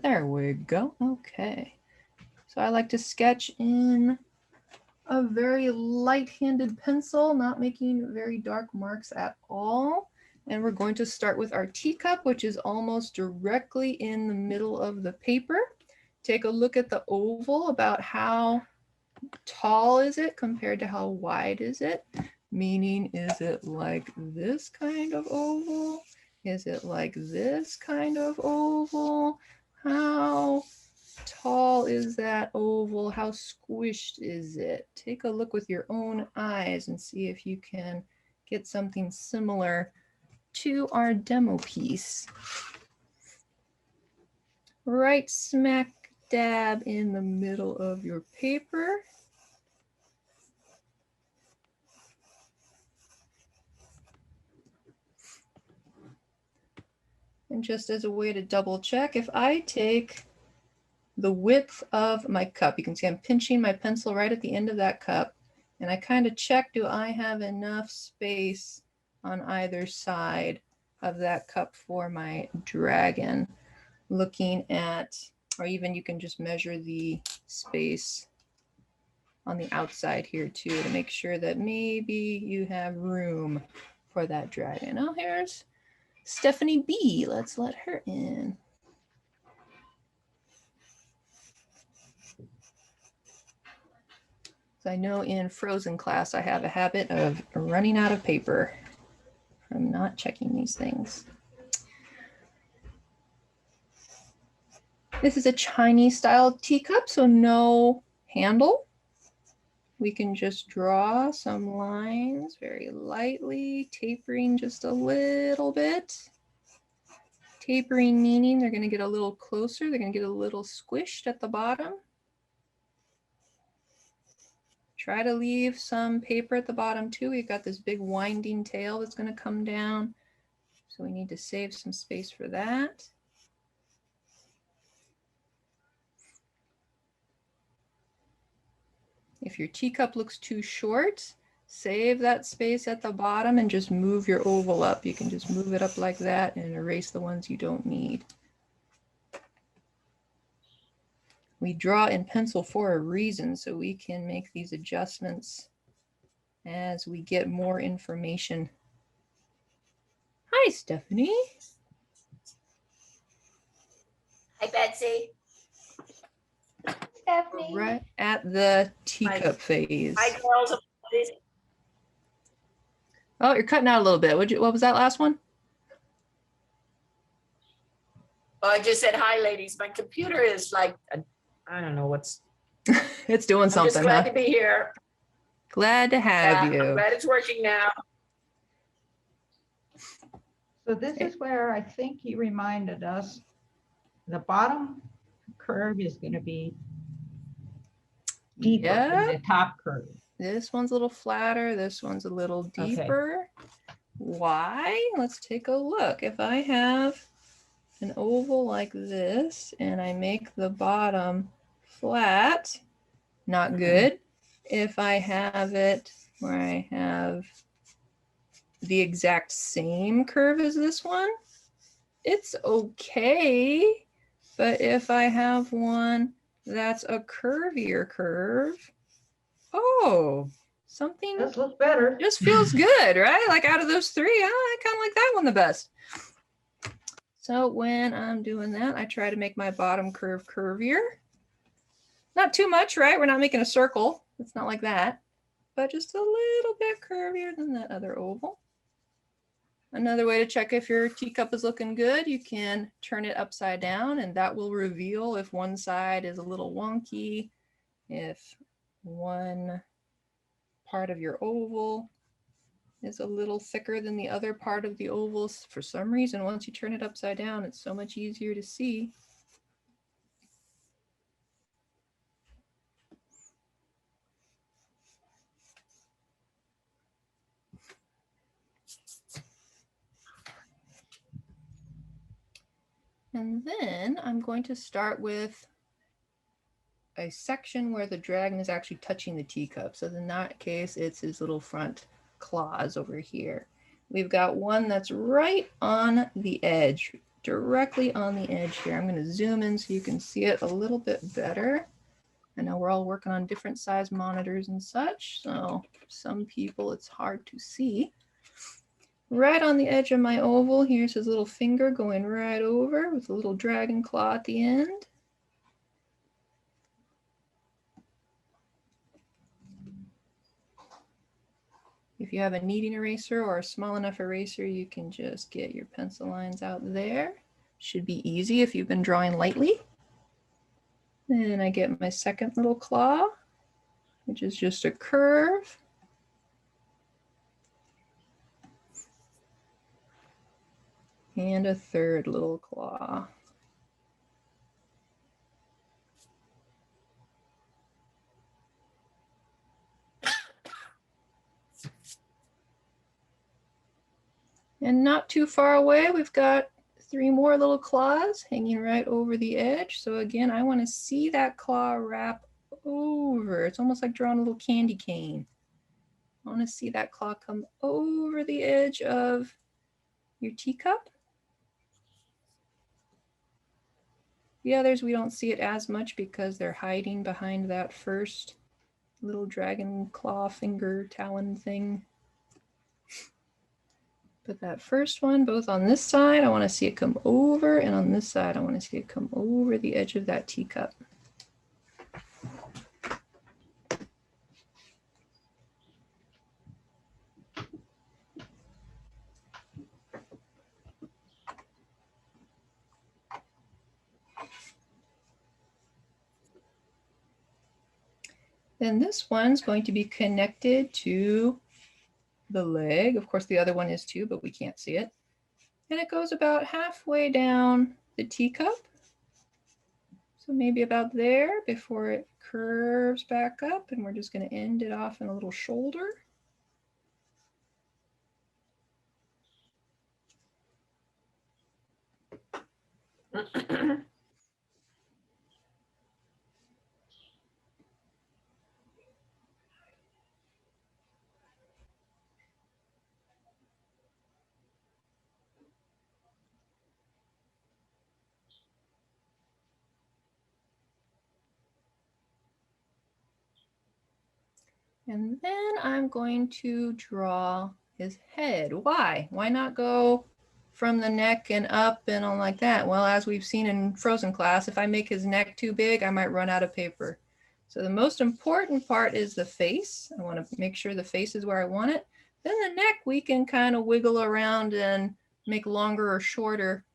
There we go. Okay. So I like to sketch in a very light-handed pencil, not making very dark marks at all. And we're going to start with our teacup, which is almost directly in the middle of the paper. Take a look at the oval, about how tall is it compared to how wide is it? Meaning, is it like this kind of oval? Is it like this kind of oval? How tall is that oval? How squished is it? Take a look with your own eyes and see if you can get something similar to our demo piece. Right smack dab in the middle of your paper. And just as a way to double check, if I take the width of my cup, you can see I'm pinching my pencil right at the end of that cup, and I kind of check, do I have enough space on either side of that cup for my dragon? Looking at, or even you can just measure the space on the outside here too, to make sure that maybe you have room for that dragon. Oh, here's Stephanie B. Let's let her in. So I know in Frozen class, I have a habit of running out of paper from not checking these things. This is a Chinese style teacup, so no handle. We can just draw some lines very lightly, tapering just a little bit. Tapering meaning they're going to get a little closer, they're going to get a little squished at the bottom. Try to leave some paper at the bottom too. We've got this big winding tail that's going to come down, so we need to save some space for that. If your teacup looks too short, save that space at the bottom and just move your oval up. You can just move it up like that and erase the ones you don't need. We draw in pencil for a reason, so we can make these adjustments as we get more information. Hi, Stephanie. Hi, Betsy. Stephanie. We're right at the teacup phase. Hi, girls. Oh, you're cutting out a little bit. What was that last one? Oh, I just said hi, ladies. My computer is like, I don't know what's. It's doing something. I'm just glad to be here. Glad to have you. I'm glad it's working now. So this is where I think he reminded us the bottom curve is going to be deeper than the top curve. This one's a little flatter. This one's a little deeper. Okay. Why? Let's take a look. If I have an oval like this and I make the bottom flat, not good. If I have it where I have the exact same curve as this one, it's okay. But if I have one that's a curvier curve, oh, something does look better. Just feels good, right? Like out of those three, I kind of like that one the best. So when I'm doing that, I try to make my bottom curve curvier. Not too much, right? We're not making a circle. It's not like that, but just a little bit curvier than that other oval. Another way to check if your teacup is looking good, you can turn it upside down, and that will reveal if one side is a little wonky, if one part of your oval is a little thicker than the other part of the oval. For some reason, once you turn it upside down, it's so much easier to see. And then I'm going to start with a section where the dragon is actually touching the teacup. So in that case, it's his little front claws over here. We've got one that's right on the edge. directly on the edge here. I'm going to zoom in so you can see it a little bit better. I know we're all working on different size monitors and such, so some people it's hard to see. Right on the edge of my oval, here's his little finger going right over with a little dragon claw at the end. If you have a kneading eraser or a small enough eraser, you can just get your pencil lines out there. Should be easy if you've been drawing lightly. Then I get my second little claw, which is just a curve. And a third little claw. And not too far away, we've got 3 more little claws hanging right over the edge. So again, I want to see that claw wrap over. It's almost like drawing a little candy cane. I want to see that claw come over the edge of your teacup. The others, we don't see it as much because they're hiding behind that first little dragon claw finger talon thing. But that first one, both on this side, I want to see it come over, and on this side, I want to see it come over the edge of that teacup. Then this one's going to be connected to the leg. Of course, the other one is too, but we can't see it. And it goes about halfway down the teacup. So maybe about there before it curves back up, and we're just going to end it off in a little shoulder. And then I'm going to draw his head. Why? Why not go from the neck and up and on like that? Well, as we've seen in Frozen class, if I make his neck too big, I might run out of paper. So the most important part is the face. I want to make sure the face is where I want it. Then the neck, we can kind of wiggle around and make longer or shorter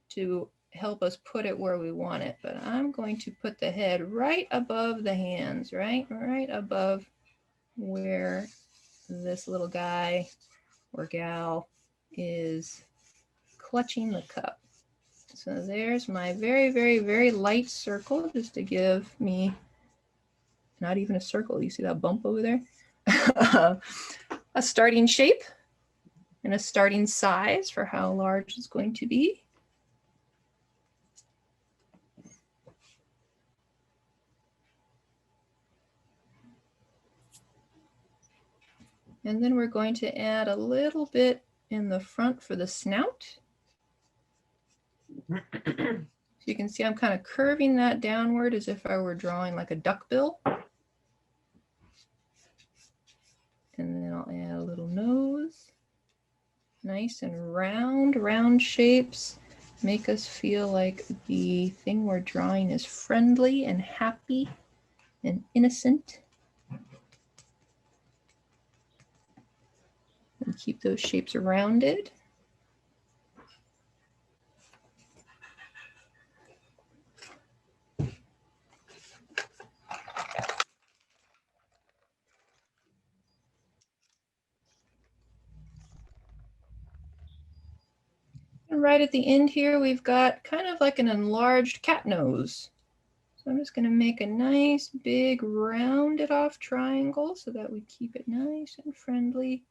to help us put it where we want it. But I'm going to put the head right above the hands, right above where this little guy or gal is clutching the cup. So there's my very, very, very light circle, just to give me not even a circle. You see that bump over there? A starting shape and a starting size for how large it's going to be. And then we're going to add a little bit in the front for the snout. So you can see I'm kind of curving that downward as if I were drawing like a duck bill. And then I'll add a little nose. Nice and round shapes. Make us feel like the thing we're drawing is friendly and happy and innocent. And keep those shapes rounded. And right at the end here, we've got kind of like an enlarged cat nose. So I'm just going to make a nice big rounded off triangle so that we keep it nice and friendly.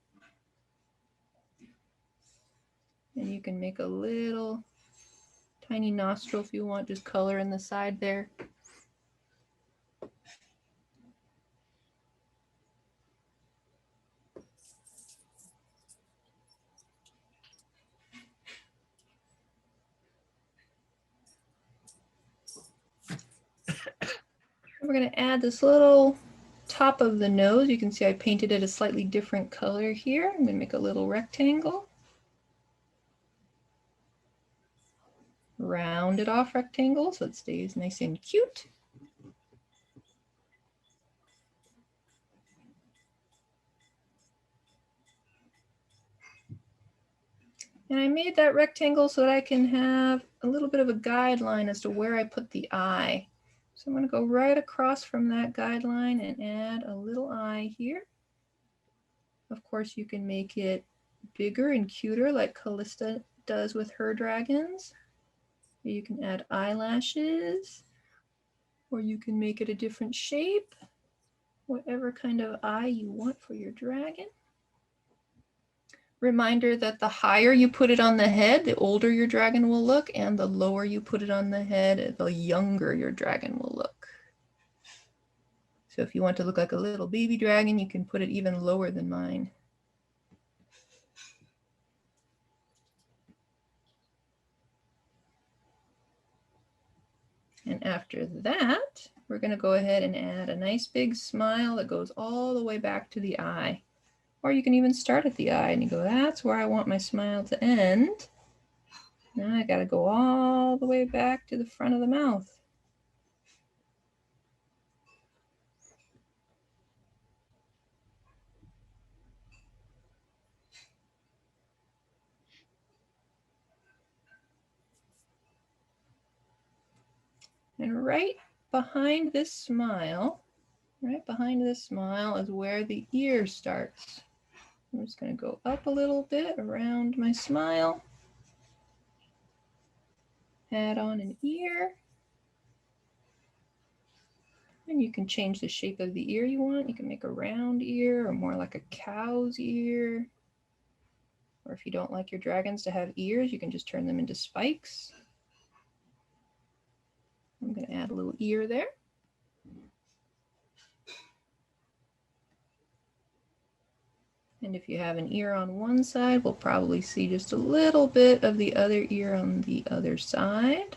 And you can make a little tiny nostril if you want, just color in the side there. We're going to add this little top of the nose. You can see I painted it a slightly different color here. I'm going to make a little rectangle. Round it off rectangle so it stays nice and cute. And I made that rectangle so that I can have a little bit of a guideline as to where I put the eye. So I'm going to go right across from that guideline and add a little eye here. Of course, you can make it bigger and cuter like Callista does with her dragons. You can add eyelashes, or you can make it a different shape, whatever kind of eye you want for your dragon. Reminder that the higher you put it on the head, the older your dragon will look, and the lower you put it on the head, the younger your dragon will look. So if you want to look like a little baby dragon, you can put it even lower than mine. And after that, we're going to go ahead and add a nice big smile that goes all the way back to the eye. Or you can even start at the eye and you go, that's where I want my smile to end. Now I got to go all the way back to the front of the mouth. And right behind this smile is where the ear starts. I'm just going to go up a little bit around my smile. Add on an ear. And you can change the shape of the ear you want. You can make a round ear or more like a cow's ear. Or if you don't like your dragons to have ears, you can just turn them into spikes. I'm going to add a little ear there. And if you have an ear on one side, we'll probably see just a little bit of the other ear on the other side.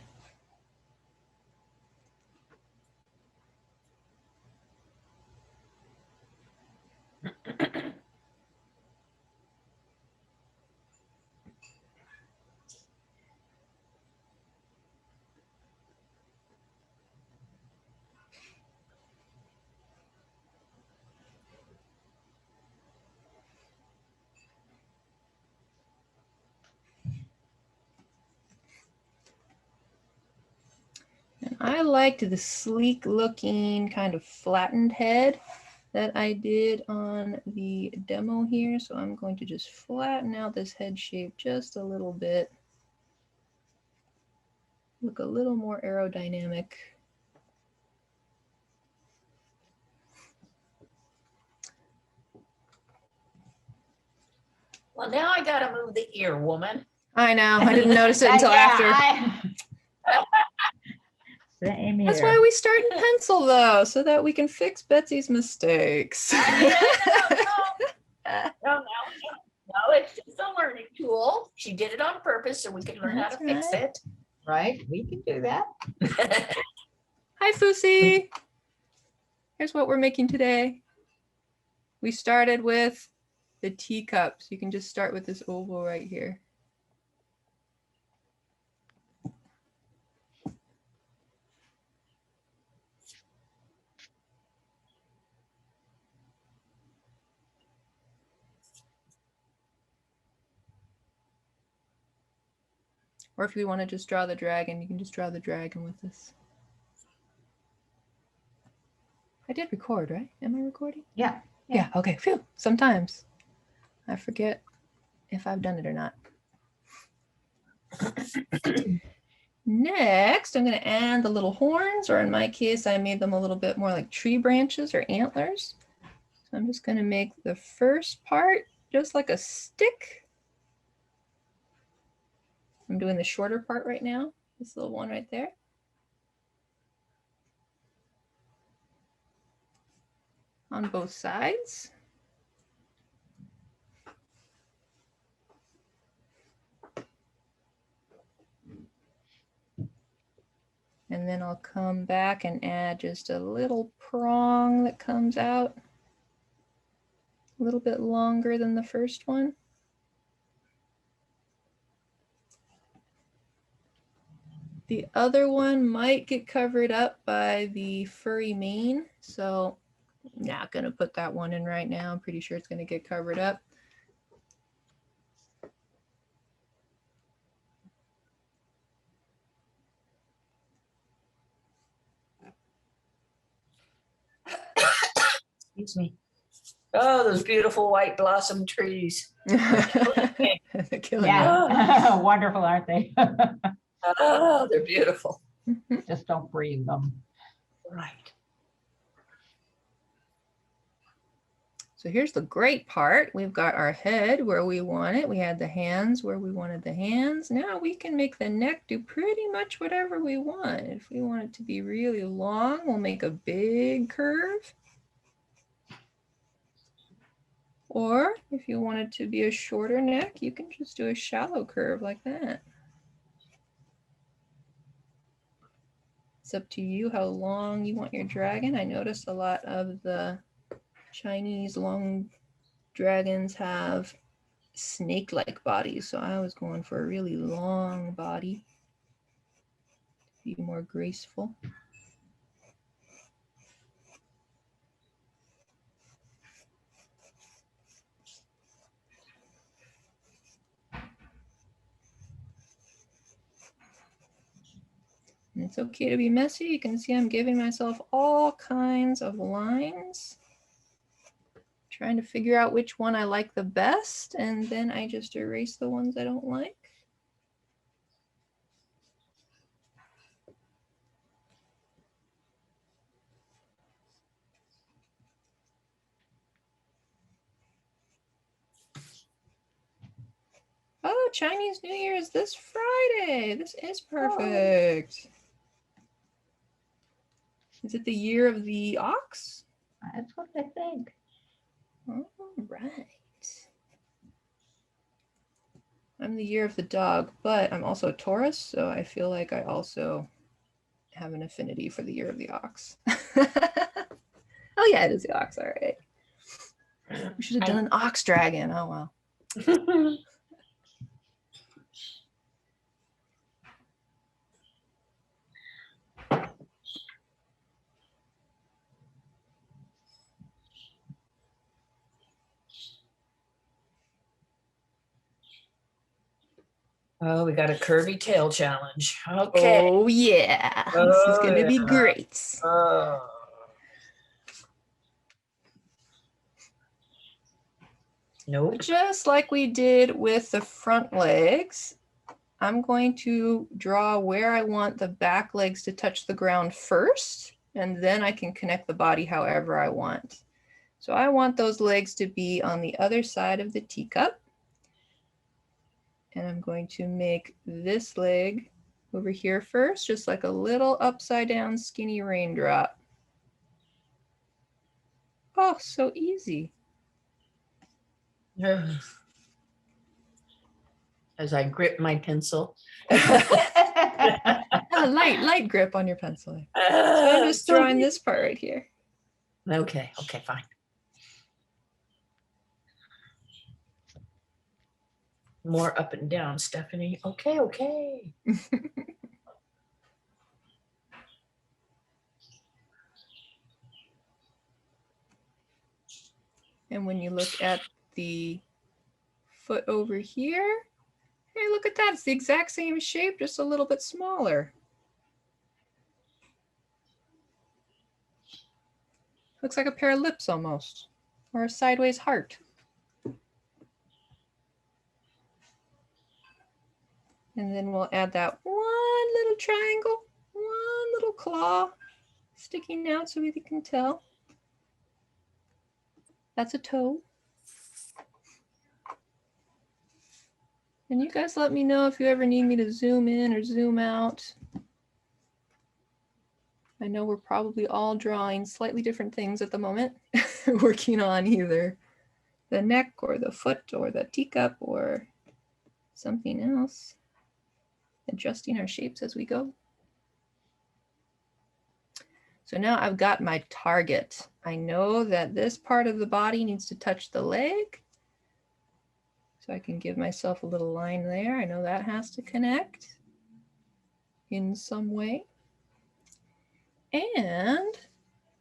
And I liked the sleek looking kind of flattened head that I did on the demo here. So I'm going to just flatten out this head shape just a little bit. Look a little more aerodynamic. Well, now I gotta move the ear, woman. I know, I didn't notice it until after. Same That's here. why we start in pencil though, so that we can fix Betsy's mistakes. No, it's just a learning tool. She did it on purpose so we could learn how to fix it. Right, we can do that. Hi, Fusi. Here's what we're making today. We started with the teacups. You can just start with this oval right here. Or if you want to just draw the dragon, you can just draw the dragon with this. I did record, right? Am I recording? Yeah. Yeah, okay, phew. Sometimes I forget if I've done it or not. Next, I'm going to add the little horns, or in my case, I made them a little bit more like tree branches or antlers. So I'm just going to make the first part just like a stick. I'm doing the shorter part right now, this little one right there. On both sides. And then I'll come back and add just a little prong that comes out a little bit longer than the first one. The other one might get covered up by the furry mane, so I'm not gonna put that one in right now. I'm pretty sure it's gonna get covered up. Excuse me. Oh, those beautiful white blossom trees. Killing Yeah, wonderful, aren't they? Oh, they're beautiful. Just don't breathe them. Right. So here's the great part. We've got our head where we want it. We had the hands where we wanted the hands. Now we can make the neck do pretty much whatever we want. If we want it to be really long, we'll make a big curve. Or if you want it to be a shorter neck, you can just do a shallow curve like that. It's up to you how long you want your dragon. I noticed a lot of the Chinese long dragons have snake-like bodies, so I was going for a really long body to be more graceful. And it's okay to be messy. You can see I'm giving myself all kinds of lines, trying to figure out which one I like the best, and then I just erase the ones I don't like. Oh, Chinese New Year is this Friday. This is perfect. Is it the year of the ox? That's what I think. All right. I'm the year of the dog, but I'm also a Taurus, so I feel like I also have an affinity for the year of the ox. Oh yeah, it is the ox, all right. We should have done an ox dragon. Oh well. Oh, we got a curvy tail challenge. Okay. Oh yeah, this is gonna be great. Oh. Nope. Just like we did with the front legs, I'm going to draw where I want the back legs to touch the ground first, and then I can connect the body however I want. So I want those legs to be on the other side of the teacup. And I'm going to make this leg over here first, just like a little upside down skinny raindrop. Oh, so easy. As I grip my pencil. Light grip on your pencil. So I'm just drawing this part right here. Okay, fine. More up and down, Stephanie. Okay. And when you look at the foot over here, hey, look at that. It's the exact same shape, just a little bit smaller. Looks like a pair of lips almost, or a sideways heart. And then we'll add that one little triangle, one little claw sticking out so we can tell. That's a toe. And you guys let me know if you ever need me to zoom in or zoom out. I know we're probably all drawing slightly different things at the moment, working on either the neck or the foot or the teacup or something else, adjusting our shapes as we go. So now I've got my target. I know that this part of the body needs to touch the leg. So I can give myself a little line there. I know that has to connect in some way. And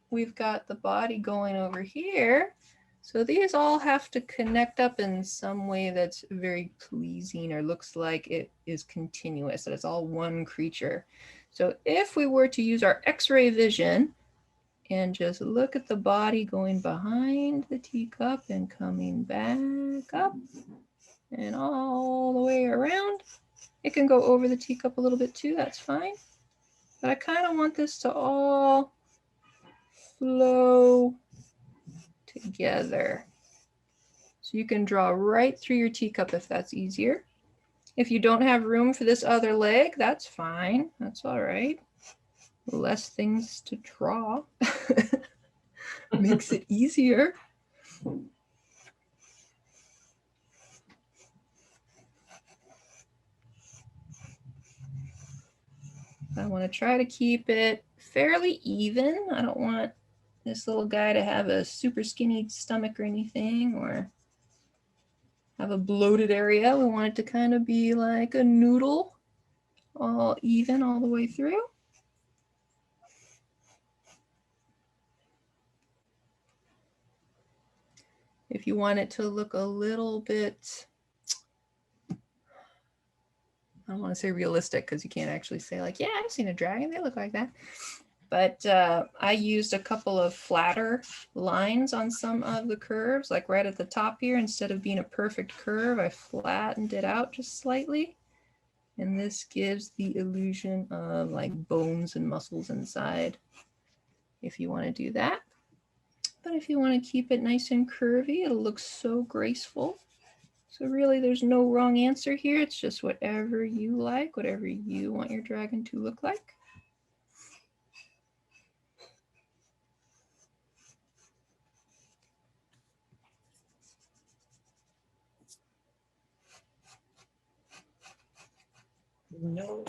we've got the body going over here. So these all have to connect up in some way that's very pleasing or looks like it is continuous, that it's all one creature. So if we were to use our X-ray vision and just look at the body going behind the teacup and coming back up and all the way around, it can go over the teacup a little bit too, that's fine. But I kind of want this to all flow together. So you can draw right through your teacup if that's easier. If you don't have room for this other leg, that's fine. That's all right. Less things to draw makes it easier. I want to try to keep it fairly even. I don't want this little guy to have a super skinny stomach or anything, or have a bloated area. We want it to kind of be like a noodle, all even all the way through. If you want it to look a little bit, I don't want to say realistic because you can't actually say like, yeah, I've seen a dragon, they look like that. But I used a couple of flatter lines on some of the curves, like right at the top here. Instead of being a perfect curve, I flattened it out just slightly. And this gives the illusion of like bones and muscles inside, if you want to do that. But if you want to keep it nice and curvy, it'll look so graceful. So really there's no wrong answer here. It's just whatever you like, whatever you want your dragon to look like. No.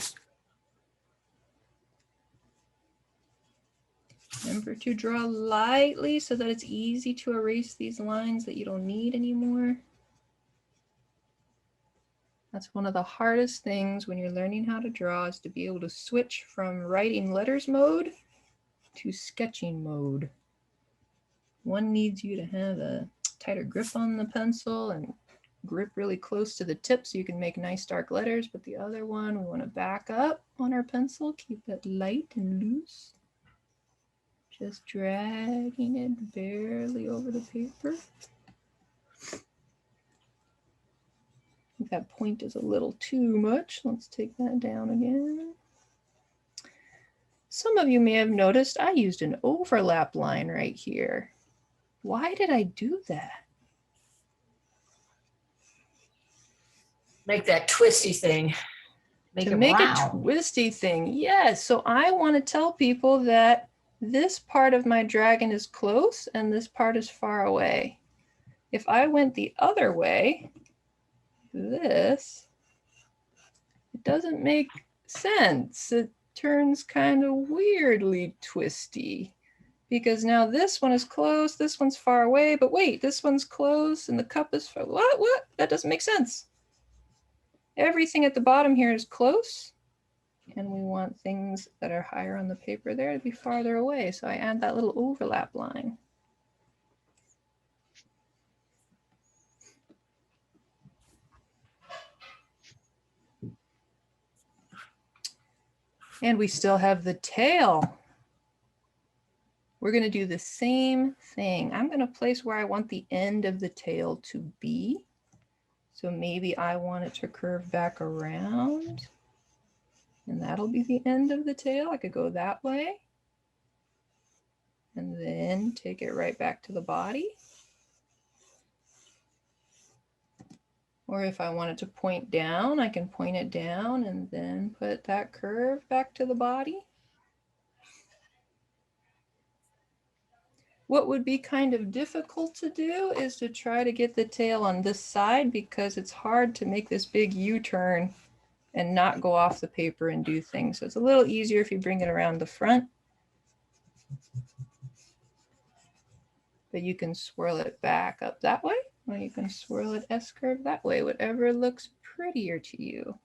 Remember to draw lightly so that it's easy to erase these lines that you don't need anymore. That's one of the hardest things when you're learning how to draw, is to be able to switch from writing letters mode to sketching mode. One needs you to have a tighter grip on the pencil and grip really close to the tip so you can make nice dark letters, but the other one, we want to back up on our pencil, keep it light and loose. Just dragging it barely over the paper. I think that point is a little too much. Let's take that down again. Some of you may have noticed I used an overlap line right here. Why did I do that? Make that twisty thing. Make To it make a round. twisty thing, yes. So I want to tell people that this part of my dragon is close and this part is far away. If I went the other way, this, it doesn't make sense. It turns kind of weirdly twisty, because now this one is close, this one's far away, but wait, this one's close and the cup is far. What? That doesn't make sense. Everything at the bottom here is close, and we want things that are higher on the paper there to be farther away. So I add that little overlap line. And we still have the tail. We're going to do the same thing. I'm going to place where I want the end of the tail to be. So maybe I want it to curve back around, and that'll be the end of the tail. I could go that way and then take it right back to the body. Or if I want it to point down, I can point it down and then put that curve back to the body. What would be kind of difficult to do is to try to get the tail on this side, because it's hard to make this big U-turn and not go off the paper and do things. So it's a little easier if you bring it around the front. But you can swirl it back up that way, or you can swirl it S-curve that way, whatever looks prettier to you.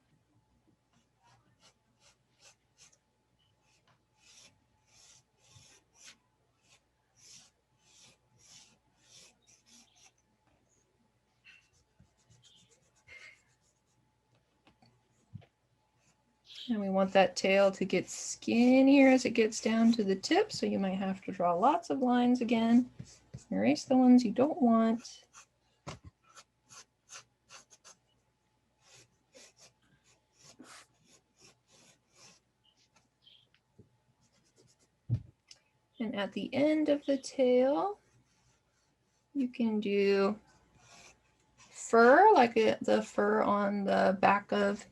And we want that tail to get skinnier as it gets down to the tip, so you might have to draw lots of lines again. Erase the ones you don't want. And at the end of the tail, you can do fur, like the fur on the back of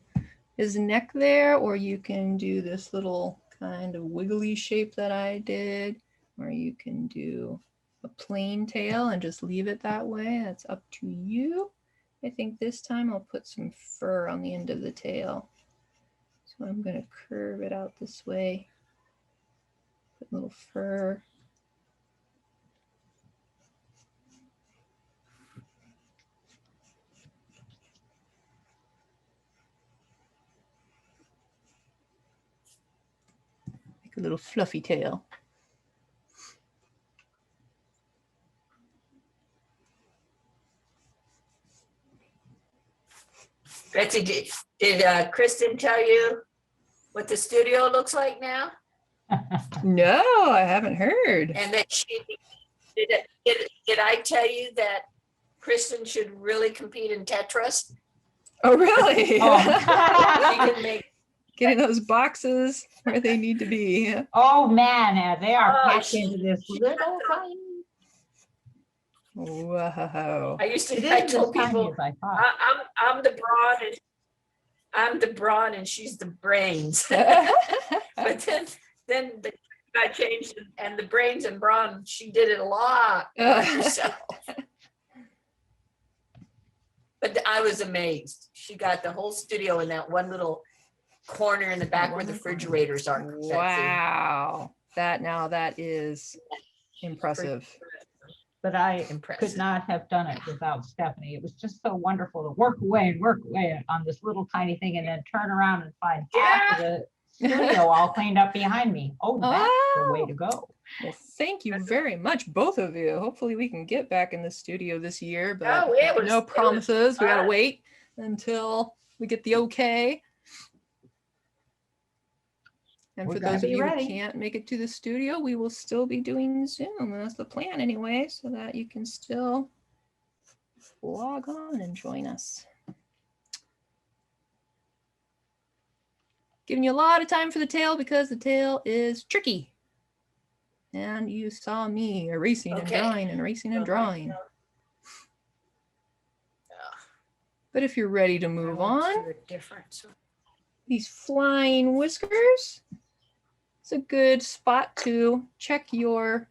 his neck there, or you can do this little kind of wiggly shape that I did, or you can do a plain tail and just leave it that way. That's up to you. I think this time I'll put some fur on the end of the tail. So I'm going to curve it out this way. Put a little fur. Make a little fluffy tail. Betsy, did Kristen tell you what the studio looks like now? No, I haven't heard. And that did I tell you that Kristen should really compete in Tetris? Oh, really? She can make Getting those boxes where they need to be. Oh, man, they are Oh, packed she- into this she little got tiny. Wow. I It told isn't as tiny people as I thought. I'm the brawn and I'm the brawn and she's the brains. But then I changed and the brains and brawn, she did it a lot by herself. But I was amazed. She got the whole studio in that one little corner in the back where the refrigerators are. Betsy. Wow. That is impressive. But I Impressive. could not have done it without Stephanie. It was just so wonderful to work away on this little tiny thing and then turn around and find half of the studio all cleaned up behind me. Oh, that's the way to go. Well, thank you very much, both of you. Hopefully we can get back in the studio this year, but Oh, it was- no it was promises. We gotta fun. wait until we get the okay. And We're for gonna those of be you ready. who can't make it to the studio, we will still be doing Zoom. That's the plan anyway, so that you can still log on and join us. Giving you a lot of time for the tail because the tail is tricky. And you saw me erasing and Okay. drawing and erasing and Okay. drawing. But if you're ready to move on, Difference. these flying whiskers, it's a good spot to check your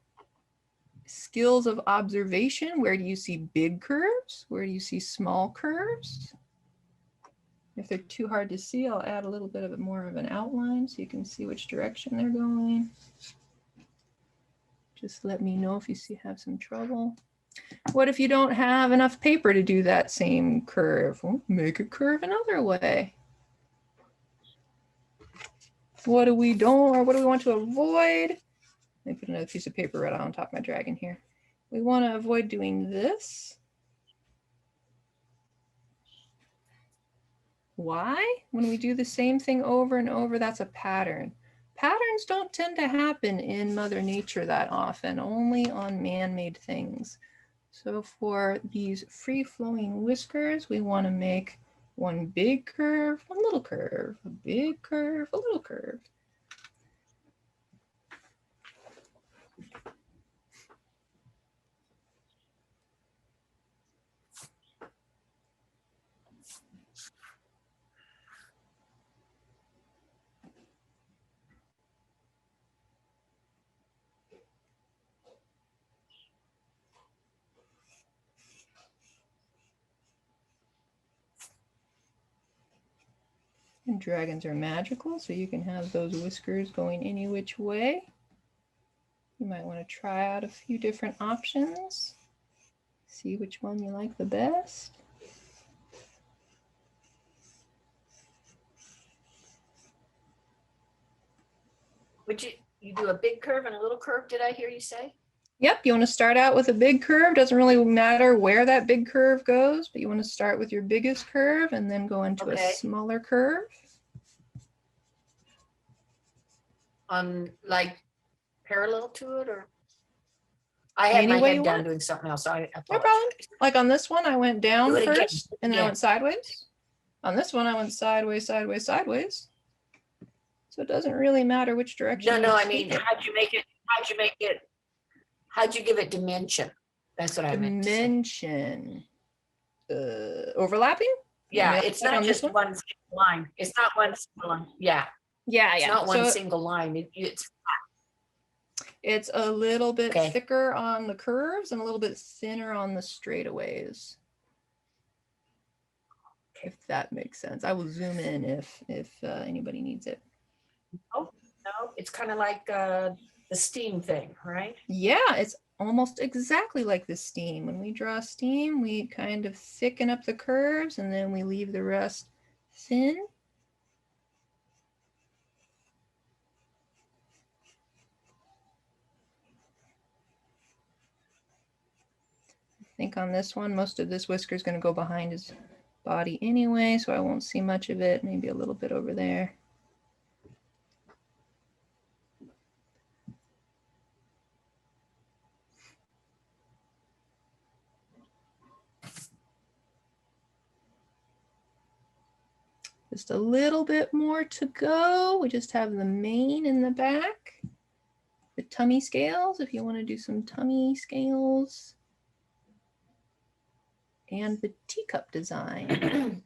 skills of observation. Where do you see big curves? Where do you see small curves? If they're too hard to see, I'll add a little bit of more of an outline so you can see which direction they're going. Just let me know if you have some trouble. What if you don't have enough paper to do that same curve? Well, make it curve another way. What do we don't, or what do we want to avoid? Let me put another piece of paper right on top of my dragon here. We want to avoid doing this. Why? When we do the same thing over and over, that's a pattern. Patterns don't tend to happen in Mother Nature that often, only on man-made things. So for these free-flowing whiskers, we want to make one big curve, one little curve, a big curve, a little curve. And dragons are magical, so you can have those whiskers going any which way You might want to try out a few different options. See which one you like the best. Would you do a big curve and a little curve, did I hear you say? Yep, you want to start out with a big curve. Doesn't really matter where that big curve goes, but you want to start with your biggest curve and then go into a smaller curve. On like parallel to it, or I had Any my way head you down want. doing something else. I No apologize. problem. Like on this one, I went down Do it again. first and then I went sideways. On this one, I went sideways, sideways, sideways. So it doesn't really matter which direction. No, I mean, how'd you make it? How'd you give it dimension? That's what I meant to say. Dimension. Overlapping? Yeah, it's not just one single line. It's not one single line. Yeah. Yeah, It's yeah. not one single line. It's a little bit thicker on the curves and a little bit thinner on the straightaways. If that makes sense. I will zoom in if anybody needs it. Oh, no, it's kind of like the steam thing, right? Yeah, it's almost exactly like the steam. When we draw steam, we kind of thicken up the curves and then we leave the rest thin. I think on this one, most of this whisker is going to go behind his body anyway, so I won't see much of it, maybe a little bit over there. Just a little bit more to go. We just have the mane in the back. The tummy scales, if you want to do some tummy scales. And the teacup design.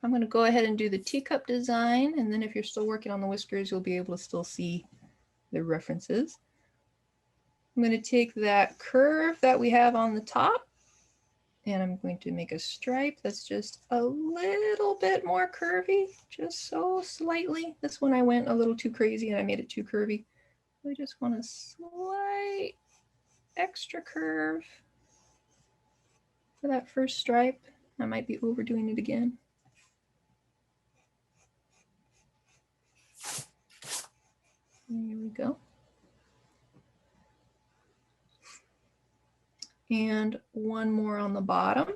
I'm going to go ahead and do the teacup design, and then if you're still working on the whiskers, you'll be able to still see the references. I'm going to take that curve that we have on the top, and I'm going to make a stripe that's just a little bit more curvy, just so slightly. This one I went a little too crazy and I made it too curvy. I just want a slight extra curve for that first stripe. I might be overdoing it again. There we go. And one more on the bottom.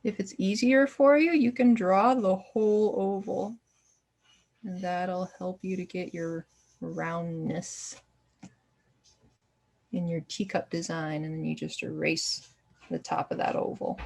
If it's easier for you, you can draw the whole oval, and that'll help you to get your roundness in your teacup design, and then you just erase the top of that oval.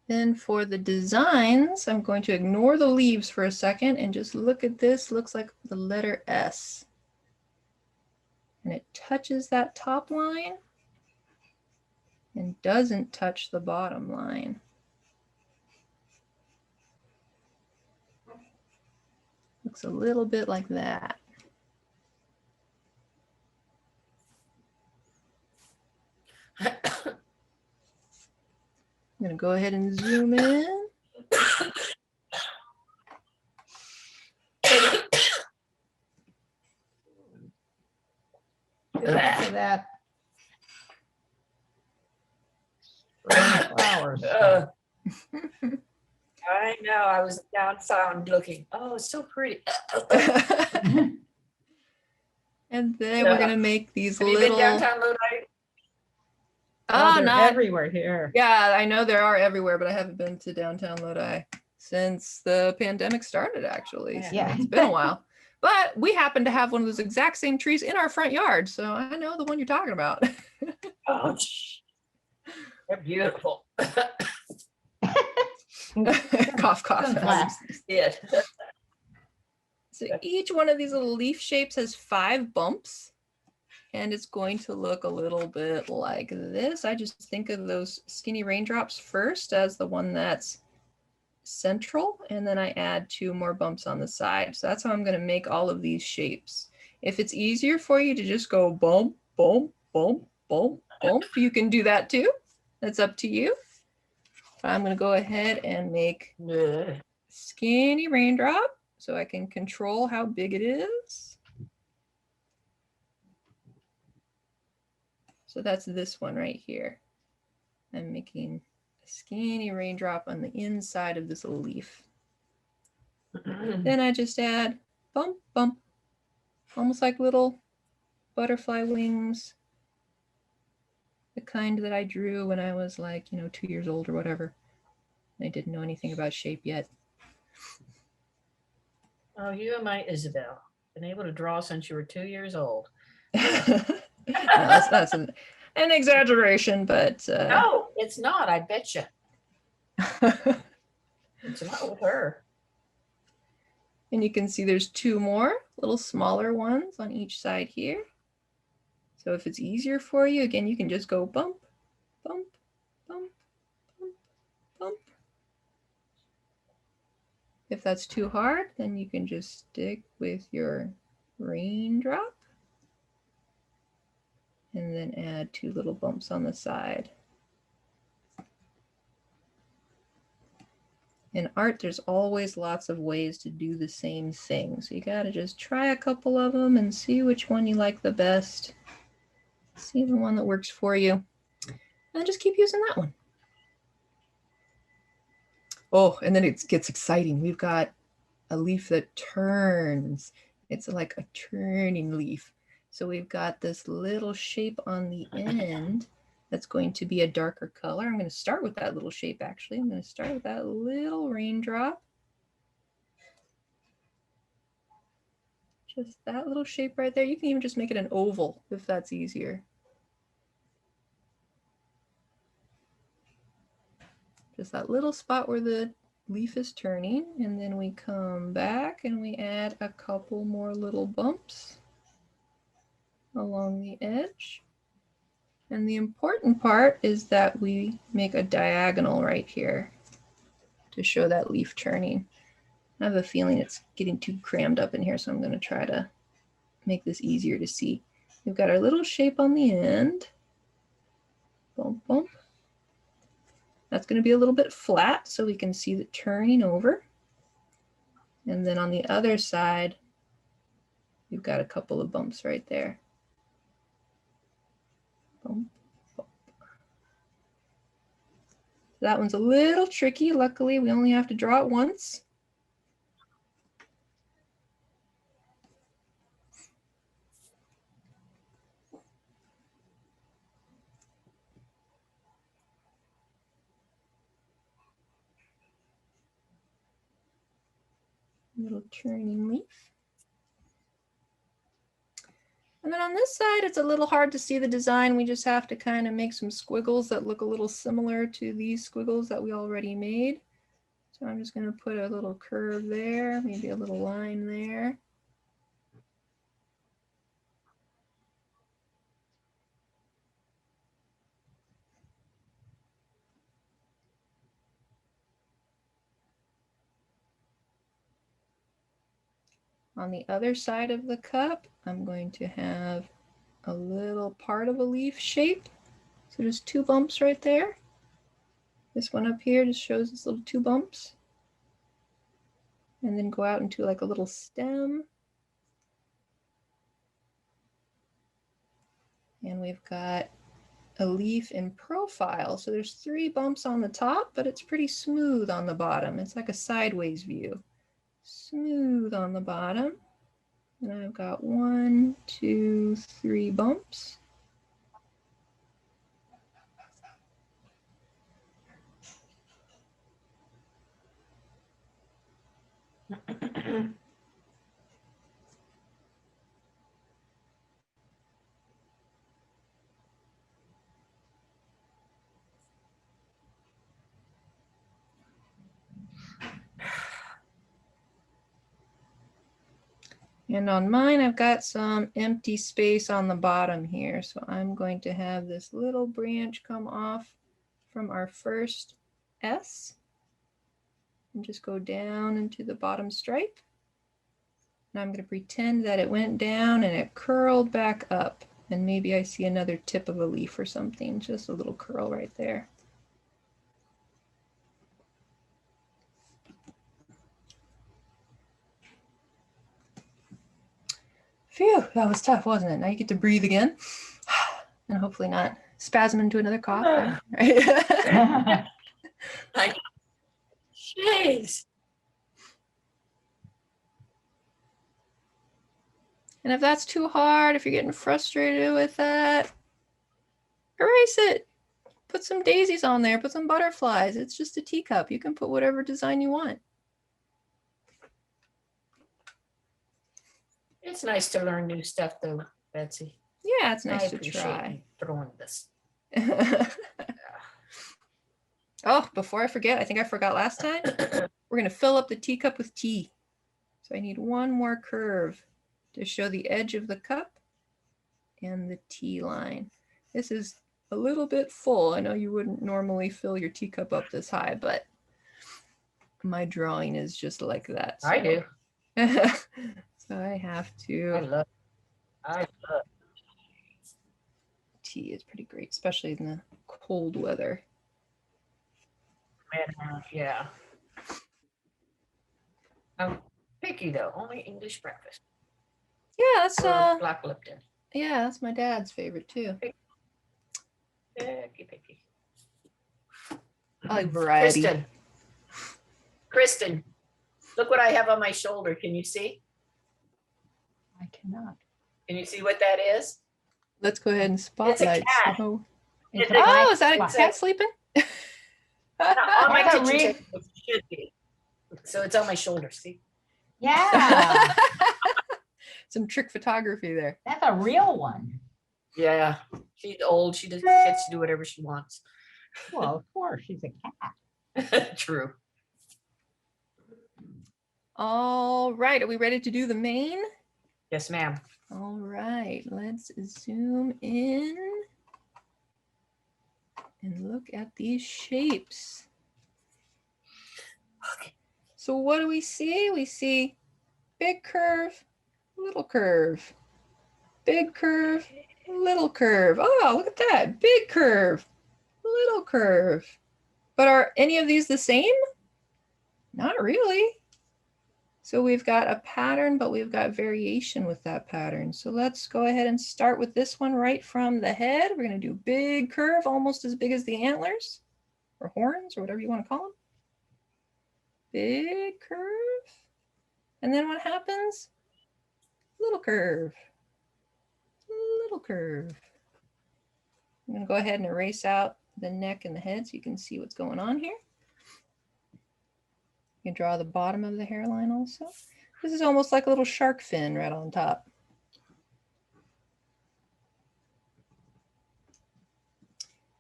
Then for the designs, I'm going to ignore the leaves for a second and just look at this. Looks like the letter S. And it touches that top line and doesn't touch the bottom line. Looks a little bit like that. I'm going to go ahead and zoom in. Look at that. Strange flowers. I know. I was downtown looking. Oh, it's so pretty. And then we're gonna make these Have you little. been downtown Lodi? Well, Oh, they're not everywhere here. Yeah, I know there are everywhere, but I haven't been to downtown Lodi since the pandemic started, actually. So Yeah. it's been a while. But we happen to have one of those exact same trees in our front yard, so I know the one you're talking about. Oh, they're beautiful. Cough, cough. Don't laugh. Yes. So each one of these little leaf shapes has 5 bumps, and it's going to look a little bit like this. I just think of those skinny raindrops first as the one that's central, and then I add 2 more bumps on the side. So that's how I'm going to make all of these shapes. If it's easier for you to just go bump, bump, bump, bump, bump, you can do that too. That's up to you. But I'm going to go ahead and make skinny raindrop so I can control how big it is. So that's this one right here. I'm making a skinny raindrop on the inside of this little leaf. Then I just add bump, bump, almost like little butterfly wings, the kind that I drew when I was like, 2 years old or whatever. I didn't know anything about shape yet. Oh, you and my Isabel. Been able to draw since you were 2 years old. That's an exaggeration, but No, it's not. I bet you. It's not with her. And you can see there's 2 more little smaller ones on each side here. So if it's easier for you, again, you can just go bump, bump, bump, bump, bump. If that's too hard, then you can just stick with your raindrop and then add 2 little bumps on the side. In art, there's always lots of ways to do the same thing. So you gotta just try a couple of them and see which one you like the best. See the one that works for you. And just keep using that one. Oh, and then it gets exciting. We've got a leaf that turns. It's like a turning leaf. So we've got this little shape on the end that's going to be a darker color. I'm going to start with that little shape, actually. I'm going to start with that little raindrop. Just that little shape right there. You can even just make it an oval if that's easier. Just that little spot where the leaf is turning, and then we come back and we add a couple more little bumps along the edge. And the important part is that we make a diagonal right here to show that leaf turning. I have a feeling it's getting too crammed up in here, so I'm going to try to make this easier to see. We've got our little shape on the end. Bump, bump. That's going to be a little bit flat so we can see the turning over. And then on the other side, we've got a couple of bumps right there. Bump, bump. That one's a little tricky. Luckily, we only have to draw it once. Little turning leaf. And then on this side, it's a little hard to see the design. We just have to kind of make some squiggles that look a little similar to these squiggles that we already made. So I'm just going to put a little curve there, maybe a little line there. On the other side of the cup, I'm going to have a little part of a leaf shape. So just 2 bumps right there. This one up here just shows this little 2 bumps. And then go out into like a little stem. And we've got a leaf in profile. So there's 3 bumps on the top, but it's pretty smooth on the bottom. It's like a sideways view. Smooth on the bottom. And I've got 1, 2, 3 bumps. And on mine, I've got some empty space on the bottom here. So I'm going to have this little branch come off from our first S and just go down into the bottom stripe. And I'm going to pretend that it went down and it curled back up. And maybe I see another tip of a leaf or something, just a little curl right there. Phew, that was tough, wasn't it? Now you get to breathe again. And hopefully not spasm into another cough. Right? Jeez. And if that's too hard, if you're getting frustrated with that, erase it. Put some daisies on there, put some butterflies. It's just a teacup. You can put whatever design you want. It's nice to learn new stuff though, Betsy. Yeah, it's nice I to appreciate try. you throwing this. Oh, before I forget, I think I forgot last time. We're going to fill up the teacup with tea. So I need 1 more curve to show the edge of the cup and the tea line. This is a little bit full. I know you wouldn't normally fill your teacup up this high, but my drawing is just like that. So. I do. So I have I to. love Tea is pretty great, especially in the cold weather. yeah. I'm picky though, only English breakfast. Yeah, that's Or black Lipton. yeah, that's my dad's favorite too. Picky. I like variety. Kristen, look what I have on my shoulder. Can you see? I cannot. Can you see what that is? Let's go ahead and spotlight. cat. Oh, It's a oh, is that a it's cat sleeping? on my That's a kitchen real- table. It should be. So it's on my shoulder. See? Yeah, Some trick photography there. that's a real one. Yeah. She's old. She just gets to do whatever she wants. Well, of course, she's a cat. True. All right, are we ready to do the main? Yes, ma'am. All right, let's zoom in and look at these shapes. Okay. So what do we see? We see big curve, little curve, big curve, little curve. Oh, look at that, big curve, little curve. But are any of these the same? Not really. So we've got a pattern, but we've got variation with that pattern. So let's go ahead and start with this one right from the head. We're going to do big curve, almost as big as the antlers or horns or whatever you want to call them. Big curve. And then what happens? Little curve. Little curve. I'm going to go ahead and erase out the neck and the head so you can see what's going on here. You can draw the bottom of the hairline also. This is almost like a little shark fin right on top.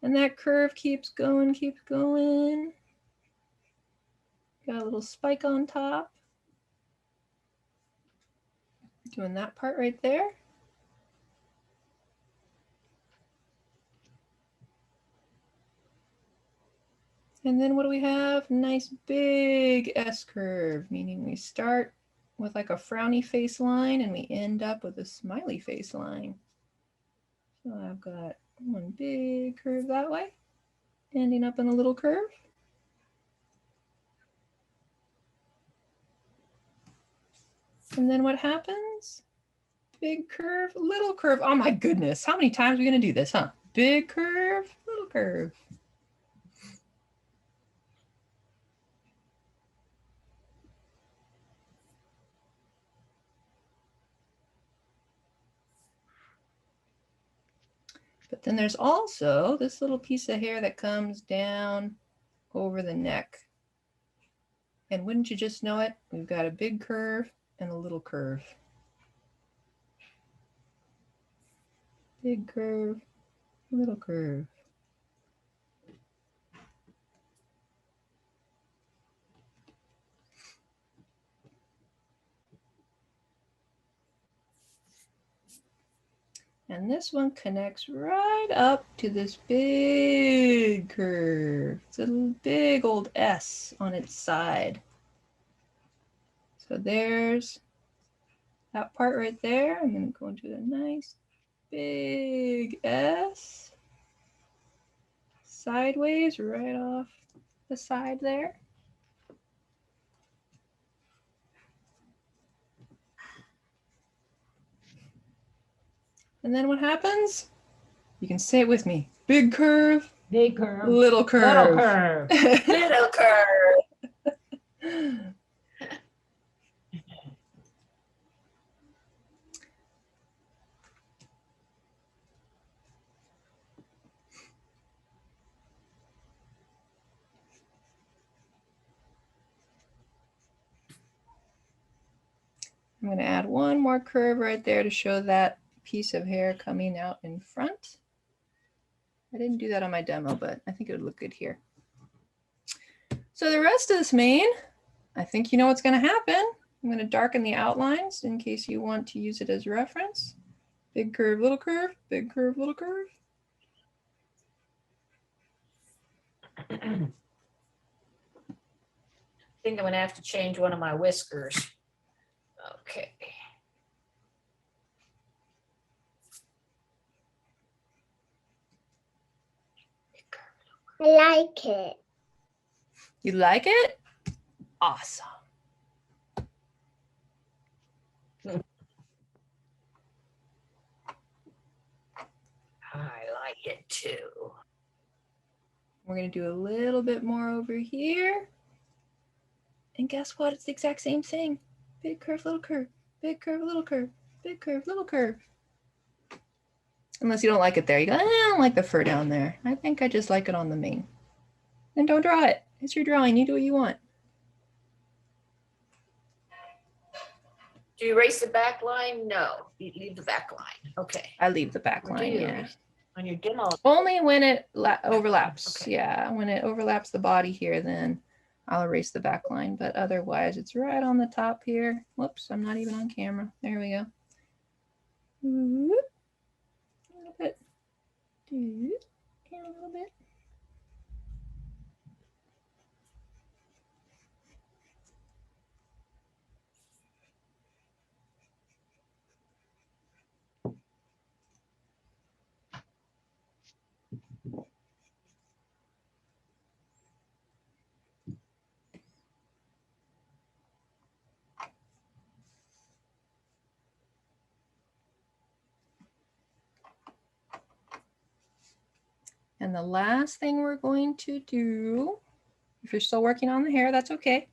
And that curve keeps going, keeps going. Got a little spike on top. Doing that part right there. And then what do we have? Nice big S curve, meaning we start with like a frowny face line and we end up with a smiley face line. So I've got one big curve that way, ending up in a little curve. And then what happens? Big curve, little curve. Oh my goodness, how many times are we gonna do this, huh? big curve, little curve. But then there's also this little piece of hair that comes down over the neck. And wouldn't you just know it? We've got a big curve and a little curve. Big curve, little curve. And this one connects right up to this big curve. It's a big old S on its side. So there's that part right there. I'm going to go into a nice big S. Sideways right off the side there. And then what happens? You can say it with me. Big curve. Big curve. Little curve. Little curve. Little curve. I'm going to add one more curve right there to show that piece of hair coming out in front. I didn't do that on my demo, but I think it would look good here. So the rest of this mane, I think you know what's going to happen. I'm going to darken the outlines in case you want to use it as reference. Big curve, little curve, big curve, little curve. I think I'm going to have to change one of my whiskers. Okay. I like it. You like it? Awesome. I like it too. We're going to do a little bit more over here. And guess what? It's the exact same thing. Big curve, little curve, big curve, little curve, big curve, little curve. Unless you don't like it there. You go, I don't like the fur down there. I think I just like it on the mane. Then don't draw it. It's your drawing. You do what you want. Do you erase the back line? No, you leave the back line. Okay. I leave the back Or do line, you yeah. erase on your demo? Only when it overlaps. Okay. Yeah, when it overlaps the body here, then I'll erase the back line. But otherwise, it's right on the top here. Whoops, I'm not even on camera. There we go. Whoop. A little bit. And a little bit. And the last thing we're going to do, if you're still working on the hair, that's okay.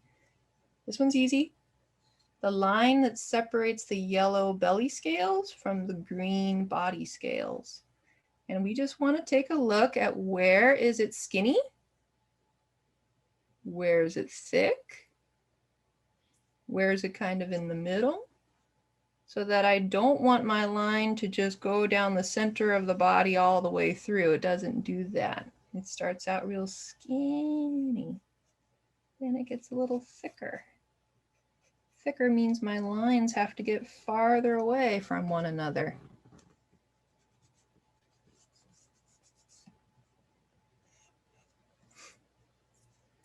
This one's easy. The line that separates the yellow belly scales from the green body scales. And we just want to take a look at where is it skinny? Where is it thick? Where is it kind of in the middle? So that I don't want my line to just go down the center of the body all the way through. It doesn't do that. It starts out real skinny. Then it gets a little thicker. Thicker means my lines have to get farther away from one another.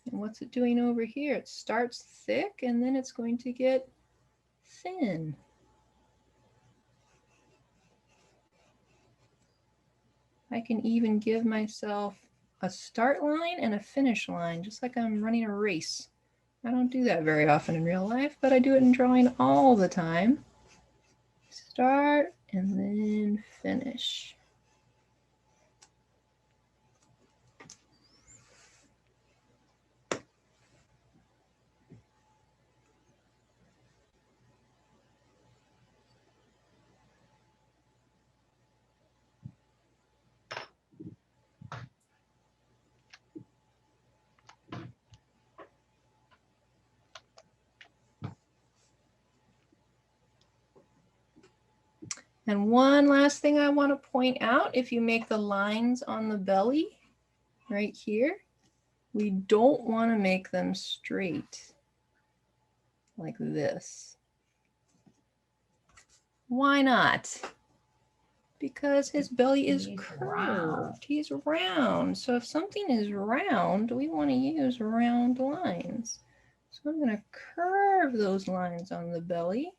And what's it doing over here? It starts thick and then it's going to get thin. I can even give myself a start line and a finish line, just like I'm running a race. I don't do that very often in real life, but I do it in drawing all the time. Start and then finish. And one last thing I want to point out, if you make the lines on the belly right here, we don't want to make them straight like this. Why not? Because his belly is curved. He's round. So if something is round, we want to use round lines. So I'm going to curve those lines on the belly.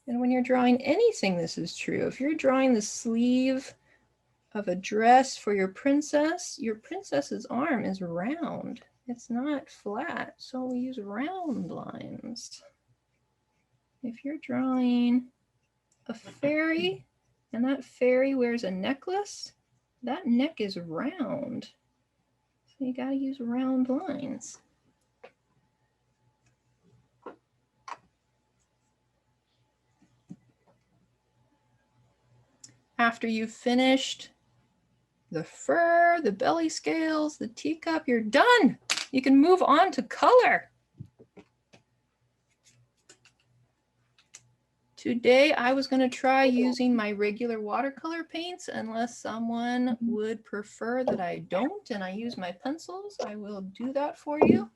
And when you're drawing anything, this is true. If you're drawing the sleeve of a dress for your princess's arm is round. It's not flat, so we use round lines. If you're drawing a fairy and that fairy wears a necklace, that neck is round. So you got to use round lines. After you've finished the fur, the belly scales, the teacup, you're done. You can move on to color. Today, I was going to try using my regular watercolor paints. Unless someone would prefer that I don't and I use my pencils, I will do that for you.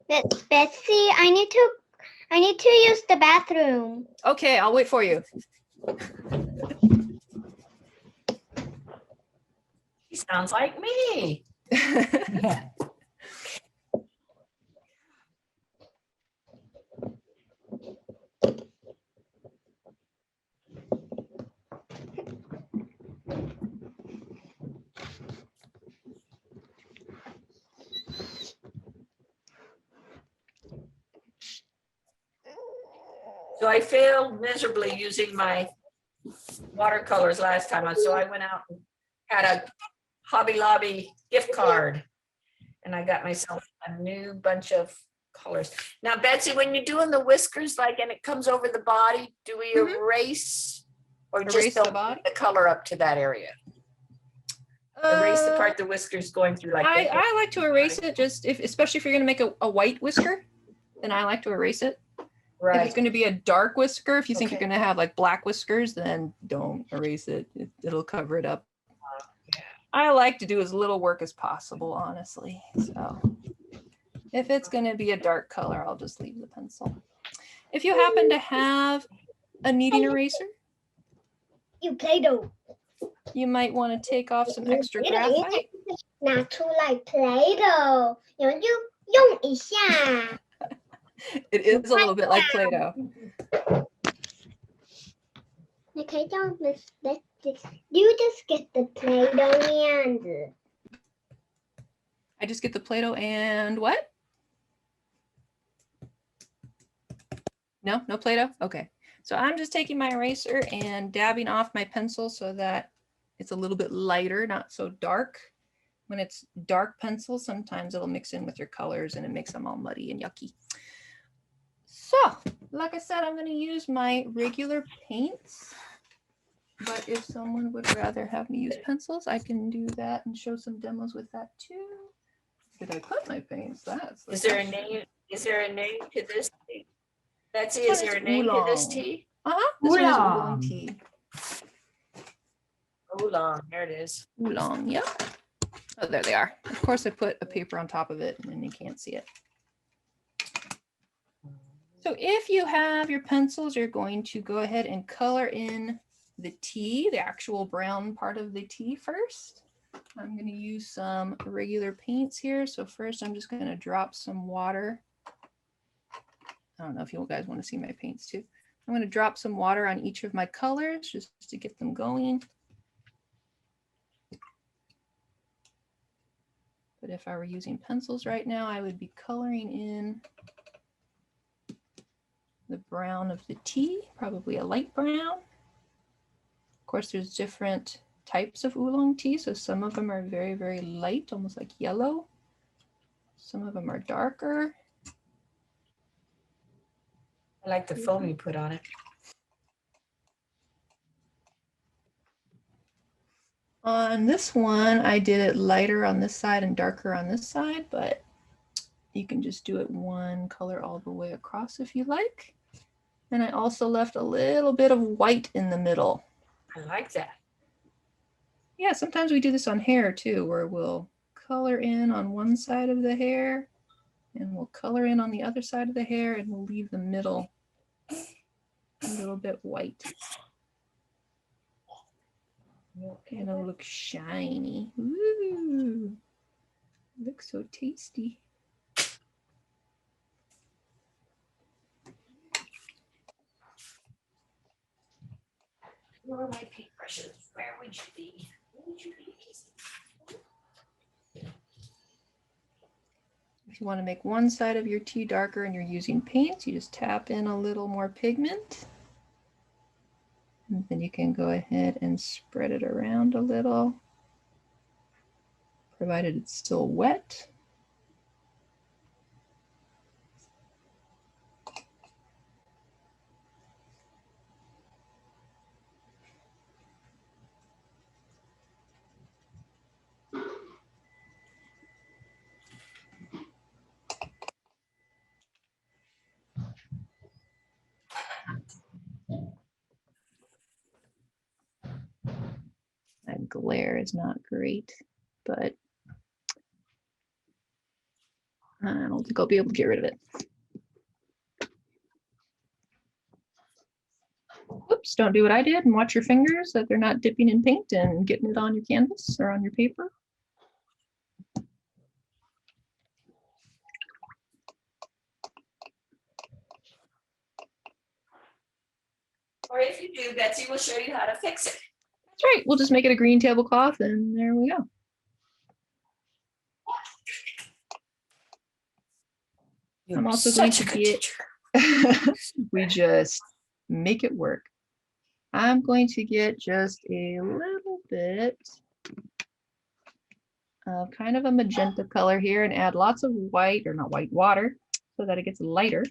Betsy, I need to use the bathroom. Okay, I'll wait for you. He sounds like me. Yeah. So I failed miserably using my watercolors last time. So I went out and had a Hobby Lobby gift card and I got myself a new bunch of colors. Now, Betsy, when you're doing the whiskers, like, and it comes over the body, do we erase or Erase just the don't body? put the color up to that area? Erase the part the whiskers going through like that. I like to erase it just especially if you're going to make a white whisker, then I like to erase it. Right. If it's going to be a dark whisker, if you think Okay. you're going to have like black whiskers, then don't erase it. It'll cover it up. Yeah. I like to do as little work as possible, honestly. So if it's going to be a dark color, I'll just leave the pencil. If you happen to have a kneading eraser, You Play-Doh. you might want to take off some extra graphite. 拿出来 Play-Doh， 有用一下。 It is a little bit like Play-Doh. 你可以叫 Miss Betsy, you just get the Play-Doh 那样子。 I just get the Play-Doh and what? No Play-Doh? Okay. So I'm just taking my eraser and dabbing off my pencil so that it's a little bit lighter, not so dark. When it's dark pencil, sometimes it'll mix in with your colors and it makes them all muddy and yucky. So, like I said, I'm going to use my regular paints. But if someone would rather have me use pencils, I can do that and show some demos with that too. Did I put my paints? That's Is there a name? Is there a name to this tea? Betsy, is there a name to this tea? This one is Oolong. Oolong tea. Oolong, there it is. Oolong, yep. Oh, there they are. Of course, I put a paper on top of it and then you can't see it. So if you have your pencils, you're going to go ahead and color in the tea, the actual brown part of the tea first. I'm going to use some regular paints here. So first I'm just going to drop some water. I don't know if you guys want to see my paints too. I'm going to drop some water on each of my colors just to get them going. But if I were using pencils right now, I would be coloring in the brown of the tea, probably a light brown. Of course, there's different types of oolong tea. So some of them are very, very light, almost like yellow. Some of them are darker. I like the foam you put on it. On this one, I did it lighter on this side and darker on this side, but you can just do it one color all the way across if you like. And I also left a little bit of white in the middle. I like that. Yeah, sometimes we do this on hair too, where we'll color in on one side of the hair and we'll color in on the other side of the hair and we'll leave the middle a little bit white. And it'll look shiny. Ooh, looks so tasty. Where are my paintbrushes? Where would you be? Where would you be? If you want to make one side of your tea darker and you're using paints, you just tap in a little more pigment. And then you can go ahead and spread it around a little, provided it's still wet. That glare is not great, but I don't think I'll be able to get rid of it. Whoops, don't do what I did and watch your fingers that they're not dipping in paint and getting it on your canvas or on your paper. Or if you do, Betsy will show you how to fix it. That's right, we'll just make it a green tablecloth and there we go. You're I'm also going such to a good get, teacher. we just make it work. I'm going to get just a little bit of kind of a magenta color here and add lots of white, or not white, water, so that it gets lighter.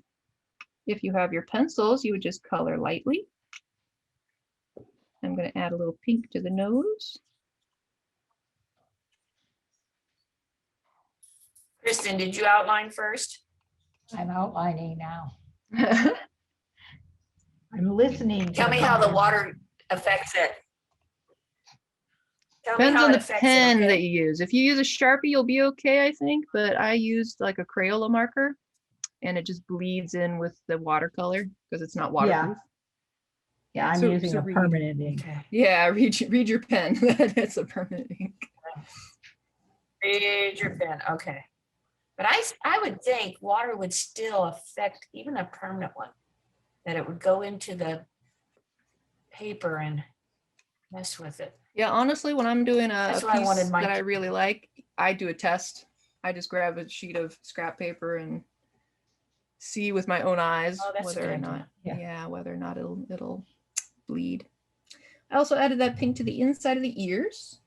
If you have your pencils, you would just color lightly. I'm going to add a little pink to the nose. Kristen, did you outline first? I'm outlining now. I'm listening. Tell me how the water affects it. Tell me Depends how on it the affects pen it, that okay? you use. If you use a Sharpie, you'll be okay, I think, but I used like a Crayola marker and it just bleeds in with the watercolor because it's not waterproof. Yeah, I'm so- using so a read. permanent ink. Okay. Yeah, read your pen. That's a permanent ink. Read your pen, okay. But I would think water would still affect even a permanent one, that it would go into the paper and mess with it. Yeah, honestly, when I'm doing a That's why I piece wanted my- that I really like, I do a test. I just grab a sheet of scrap paper and see with my own eyes Oh, that's a whether or good not, idea. Yeah. whether or not it'll bleed. I also added that pink to the inside of the ears.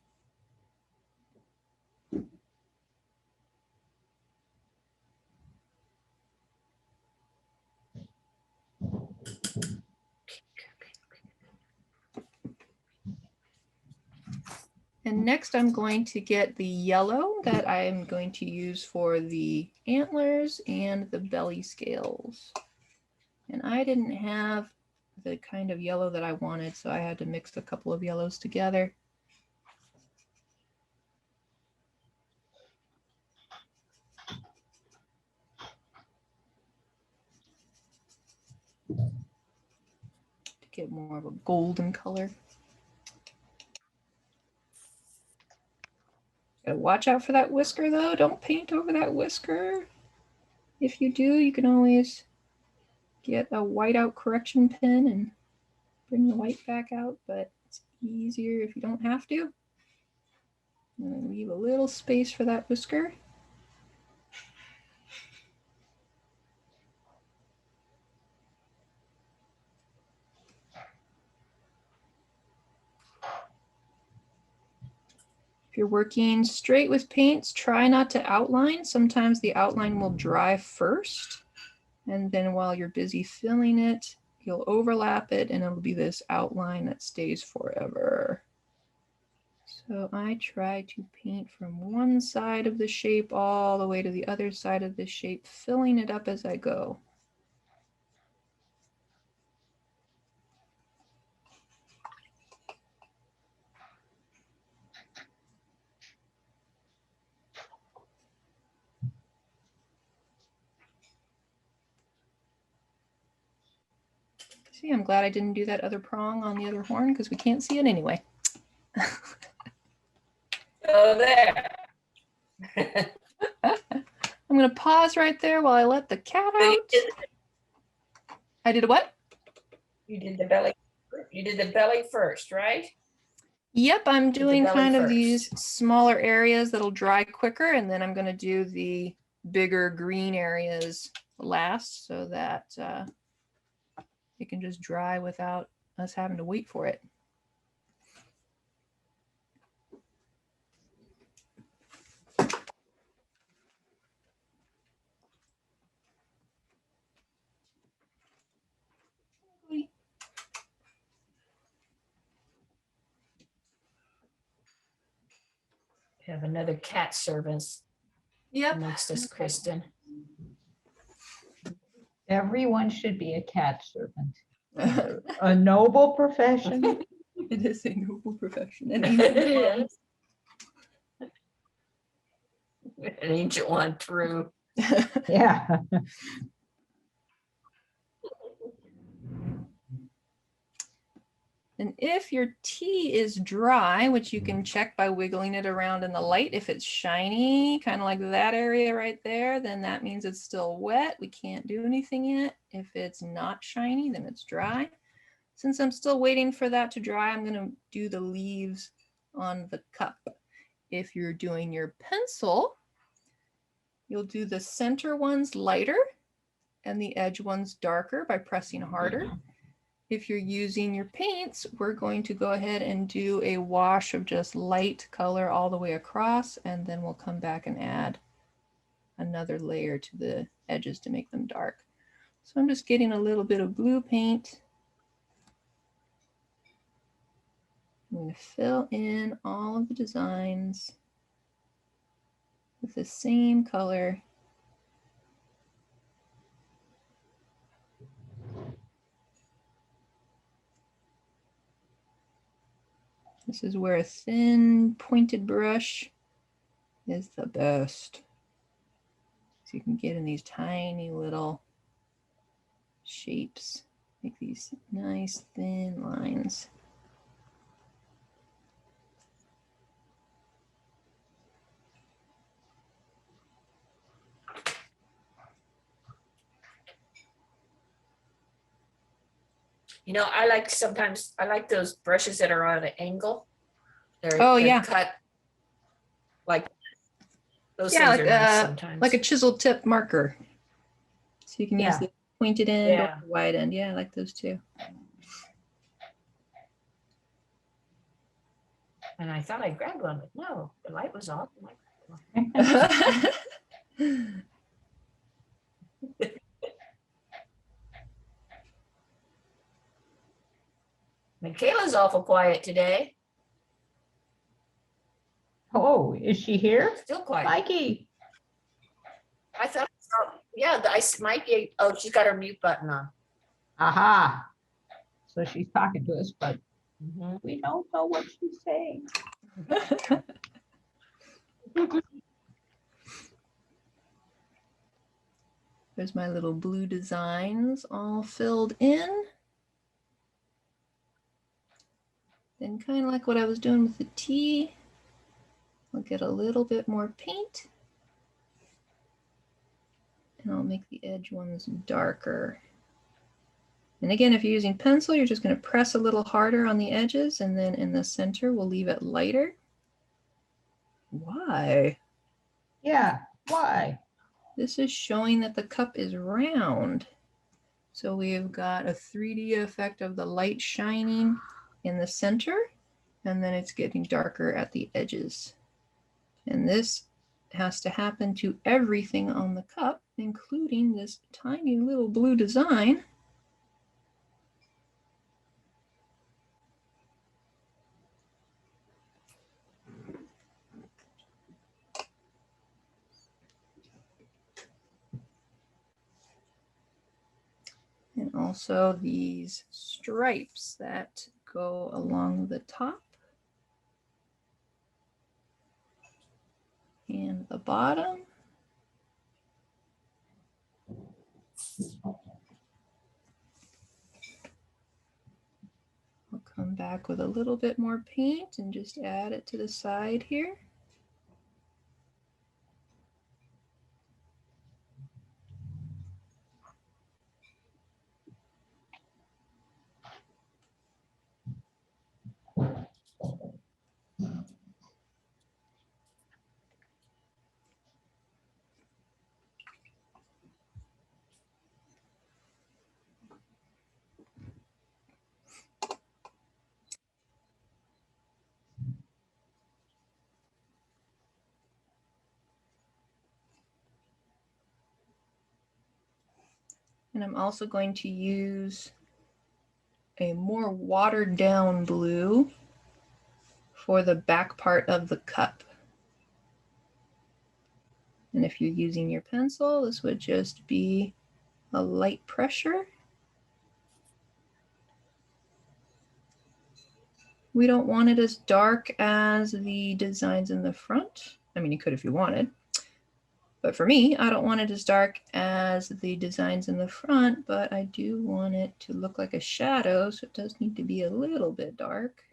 And next I'm going to get the yellow that I'm going to use for the antlers and the belly scales. And I didn't have the kind of yellow that I wanted, so I had to mix a couple of yellows together. To get more of a golden color. Gotta watch out for that whisker though. Don't paint over that whisker. If you do, you can always get a whiteout correction pen and bring the white back out, but it's easier if you don't have to. And leave a little space for that whisker. If you're working straight with paints, try not to outline. Sometimes the outline will dry first, and then while you're busy filling it, you'll overlap it and it'll be this outline that stays forever. So I try to paint from one side of the shape all the way to the other side of the shape, filling it up as I go. See, I'm glad I didn't do that other prong on the other horn because we can't see it anyway. Oh, there. I'm going to pause right there while I let the cat out. I did what? You did the belly. You did the belly first, right? Yep, I'm the doing belly kind of first. these smaller areas that'll dry quicker, and then I'm going to do the bigger green areas last so that it can just dry without us having to wait for it. We have another cat service Yep. amongst us, Kristen. Everyone should be a cat servant. A noble profession. It is a noble profession. And It is. An ancient one, true. Yeah. And if your tea is dry, which you can check by wiggling it around in the light, if it's shiny, kind of like that area right there, then that means it's still wet. We can't do anything yet. If it's not shiny, then it's dry. Since I'm still waiting for that to dry, I'm going to do the leaves on the cup. If you're doing your pencil, you'll do the center ones lighter and the edge ones darker by pressing harder. If you're using your paints, we're going to go ahead and do a wash of just light color all the way across, and then we'll come back and add another layer to the edges to make them dark. So I'm just getting a little bit of blue paint. I'm going to fill in all of the designs with the same color. This is where a thin pointed brush is the best. So you can get in these tiny little shapes, make these nice thin lines. You know, I like those brushes that are on an angle. They're Yeah. cut like those Yeah, things are nice sometimes. like a chisel tip marker. So you can use the pointed end or the wide end. Yeah, I like those too. And I thought I grabbed one, but no, the light was off. Michaela's awful quiet today. Oh, is she here? Still quiet. Mikey. I thought, yeah, I might be. Oh, she's got her mute button on. Aha. So she's talking to us, but we don't know what she's saying. There's my little blue designs all filled in. Then kind of like what I was doing with the tea, I'll get a little bit more paint and I'll make the edge ones darker. And again, if you're using pencil, you're just going to press a little harder on the edges, and then in the center, we'll leave it lighter. Why? Yeah, why? This is showing that the cup is round. So we've got a 3D effect of the light shining in the center, and then it's getting darker at the edges. And this has to happen to everything on the cup, including this tiny little blue design. And also these stripes that go along the top and the bottom. back with a little bit more paint and just add it to the side here. And I'm also going to use a more watered down blue for the back part of the cup. And if you're using your pencil, this would just be a light pressure. We don't want it as dark as the designs in the front. I mean, you could if you wanted. But for me, I don't want it as dark as the designs in the front, but I do want it to look like a shadow, so it does need to be a little bit dark.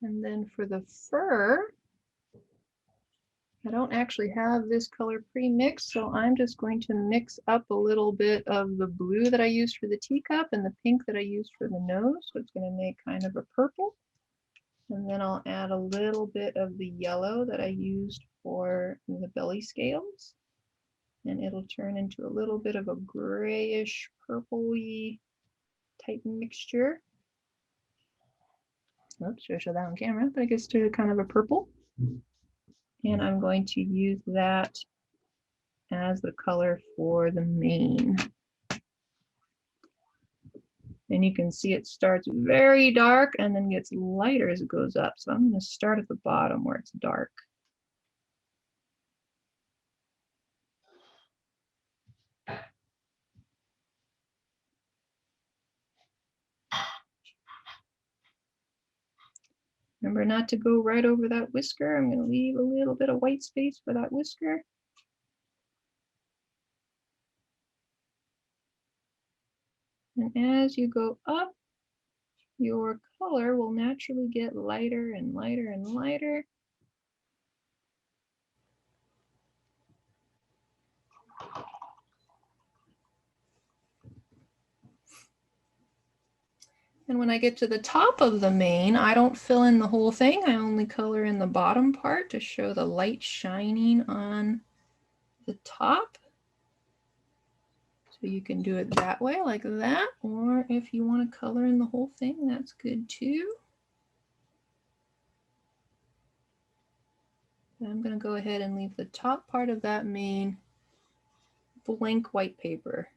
And then for the fur, I don't actually have this color pre-mixed, so I'm just going to mix up a little bit of the blue that I used for the teacup and the pink that I used for the nose. So it's going to make kind of a purple. And then I'll add a little bit of the yellow that I used for the belly scales. And it'll turn into a little bit of a grayish, purpley type mixture. Oops, should I show that on camera? But I guess to kind of a purple. And I'm going to use that as the color for the mane. And you can see it starts very dark and then gets lighter as it goes up. So I'm going to start at the bottom where it's dark. Remember not to go right over that whisker. I'm going to leave a little bit of white space for that whisker. And as you go up, your color will naturally get lighter and lighter and lighter. And when I get to the top of the mane, I don't fill in the whole thing. I only color in the bottom part to show the light shining on the top. So you can do it that way, like that, or if you want to color in the whole thing, that's good too. I'm going to go ahead and leave the top part of that mane blank white paper.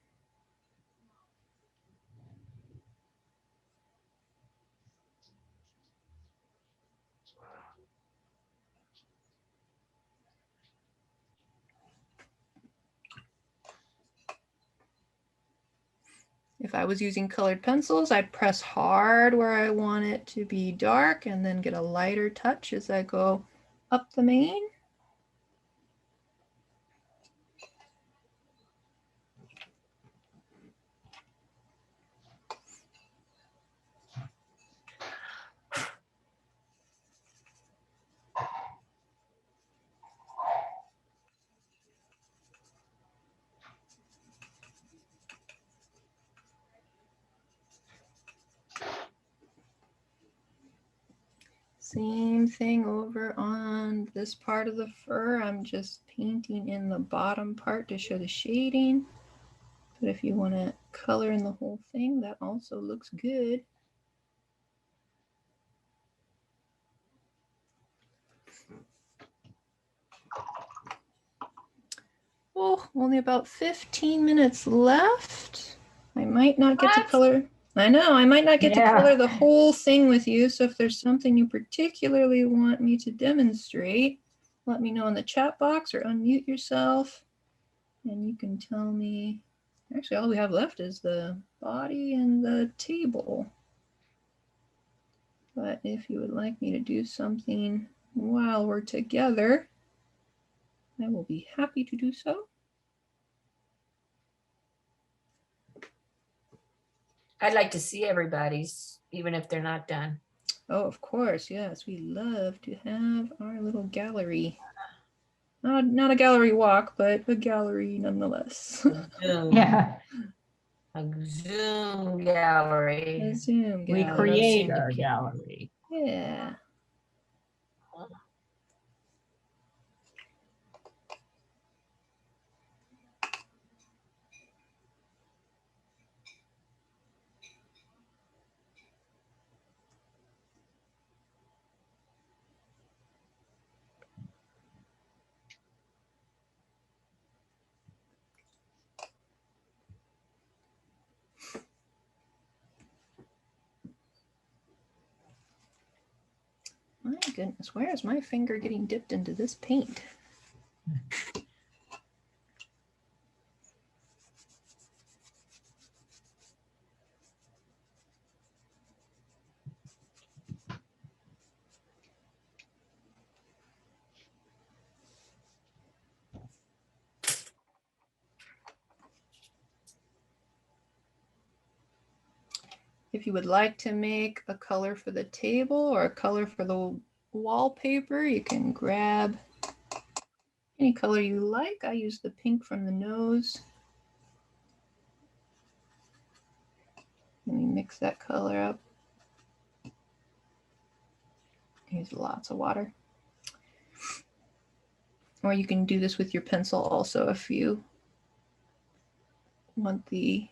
If I was using colored pencils, I'd press hard where I want it to be dark and then get a lighter touch as I go up the mane. Same thing over on this part of the fur. I'm just painting in the bottom part to show the shading. But if you want to color in the whole thing, that also looks good. Oh, only about 15 minutes left. I might not get to color. I know, I might not get to color the whole thing with you. So if there's something you particularly want me to demonstrate, let me know in the chat box or unmute yourself. And you can tell me. Actually, all we have left is the body and the table. But if you would like me to do something while we're together, I will be happy to do so. I'd like to see everybody's, even if they're not done. Oh, of course, yes. We love to have our little gallery. Not a gallery walk, but a gallery nonetheless. Yeah. A Zoom gallery. A Zoom gallery. We create our gallery. Yeah. My goodness, where is my finger getting dipped into this paint? If you would like to make a color for the table or a color for the wallpaper, you can grab any color you like. I use the pink from the nose. Let me mix that color up. Use lots of water. Or you can do this with your pencil also if you want the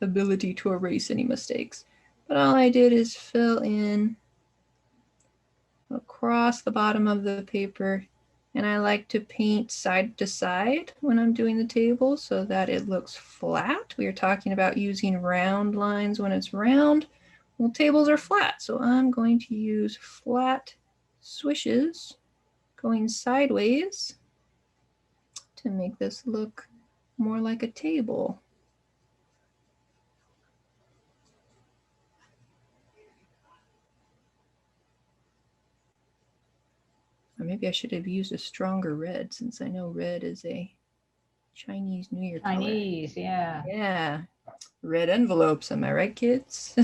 ability to erase any mistakes. But all I did is fill in across the bottom of the paper, and I like to paint side to side when I'm doing the table so that it looks flat. We are talking about using round lines when it's round. Well, tables are flat, so I'm going to use flat swishes going sideways to make this look more like a table. Or maybe I should have used a stronger red, since I know red is a Chinese New Year color. Chinese, yeah. Yeah. Red envelopes, am I right, kids?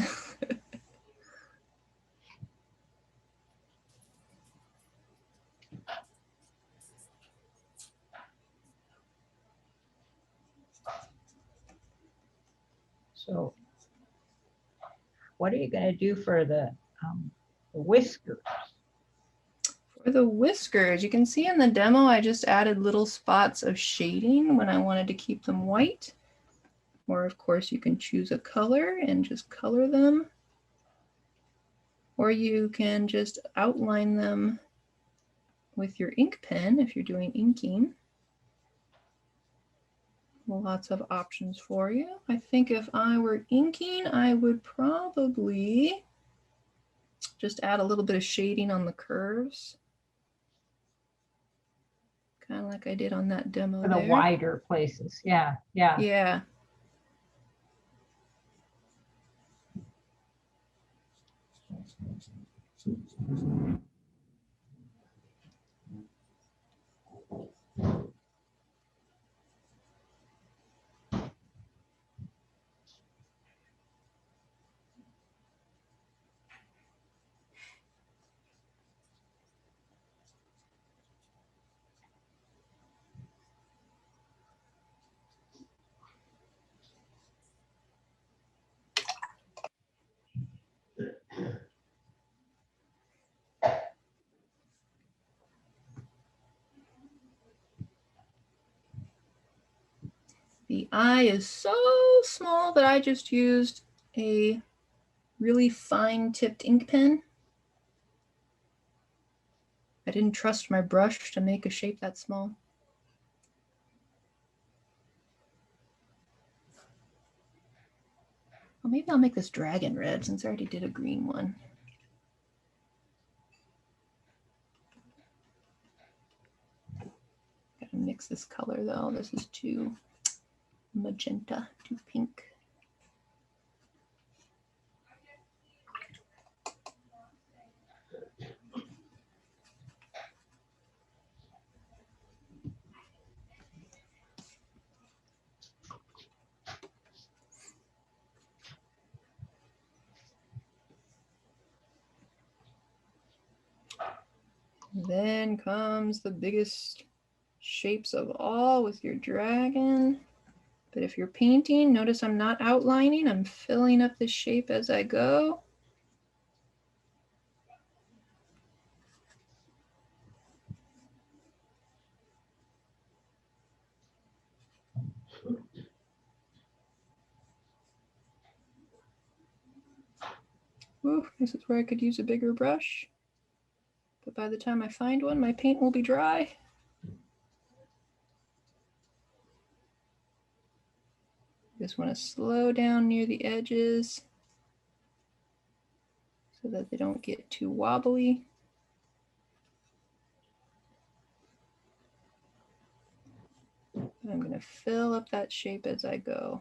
So what are you going to do for the whiskers? For the whiskers, you can see in the demo, I just added little spots of shading when I wanted to keep them white. Or of course, you can choose a color and just color them. Or you can just outline them with your ink pen if you're doing inking. Lots of options for you. I think if I were inking, I would probably just add a little bit of shading on the curves. Kind of like I did on that demo For the there. wider places, yeah, yeah. Yeah. The eye is so small that I just used a really fine tipped ink pen. I didn't trust my brush to make a shape that small. Well, maybe I'll make this dragon red since I already did a green one. Gotta mix this color though. This is too magenta, too pink. Then comes the biggest shapes of all with your dragon. But if you're painting, notice I'm not outlining, I'm filling up the shape as I go. Ooh, this is where I could use a bigger brush. But by the time I find one, my paint will be dry. Just want to slow down near the edges so that they don't get too wobbly. I'm going to fill up that shape as I go.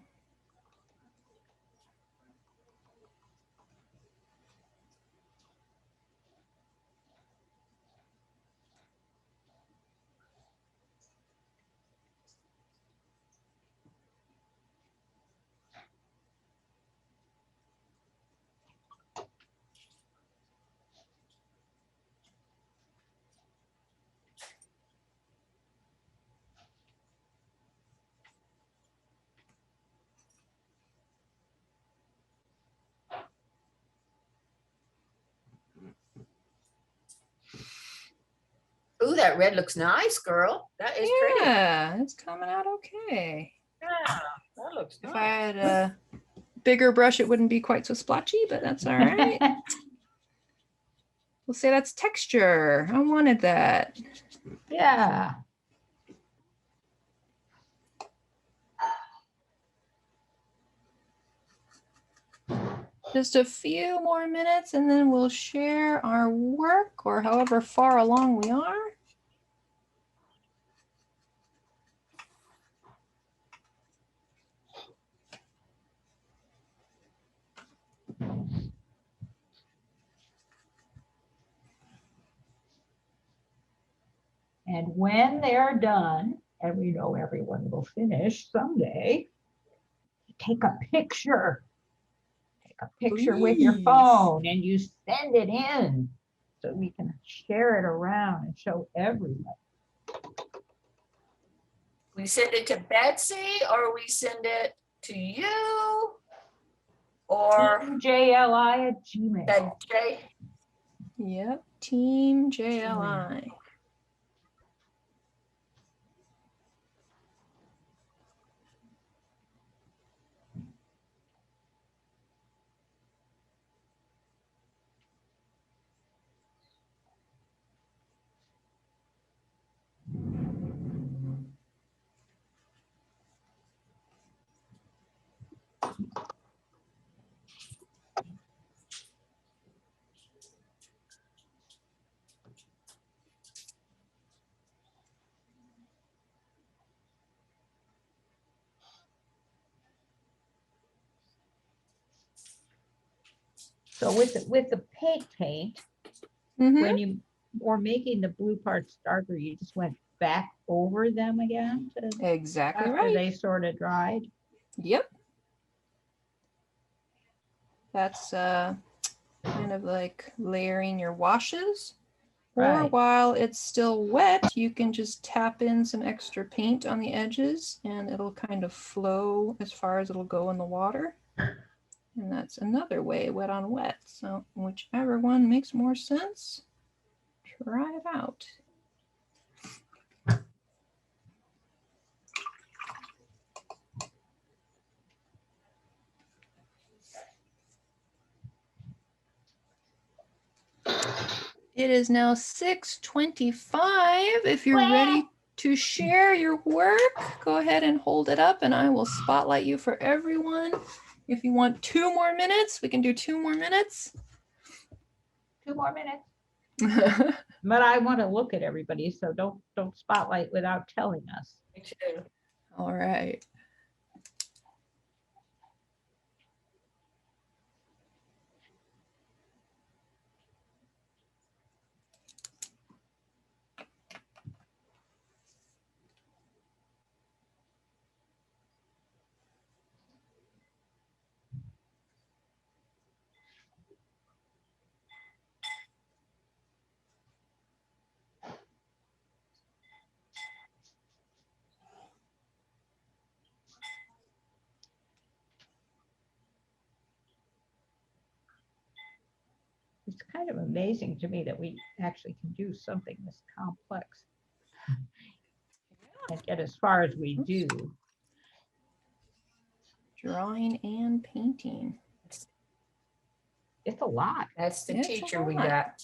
Ooh, that red looks nice, girl. That is pretty. Yeah, it's coming out okay. Yeah, that looks If nice. I had a bigger brush, it wouldn't be quite so splotchy, but that's all right. We'll say that's texture. I wanted that. Yeah. Just a few more minutes and then we'll share our work or however far along we are. And when they're done, and we know everyone will finish someday, take a picture. Take a picture with your Please. phone and you send it in so we can share it around and show everyone. We send it to Betsy or we send it to you or JLI@gmail. that J. Yep, Team JLI. So with the paint, when you were making the blue parts darker, you just went back over them again Exactly after right. they sort of dried. Yep. That's kind of like layering your washes. Or Right. while it's still wet, you can just tap in some extra paint on the edges and it'll kind of flow as far as it'll go in the water. And that's another way, wet on wet. So whichever one makes more sense, try it out. It is now 6:25. If you're ready to share your work, go ahead and hold it up and I will spotlight you for everyone. If you want 2 more minutes, we can do 2 more minutes. 2 more minutes. But I want to look at everybody, so don't spotlight without telling us. Me too. All right. It's kind of amazing to me that we actually can do something this complex and get as far as we do. Drawing and painting. It's a lot. That's the It's a teacher we lot. got.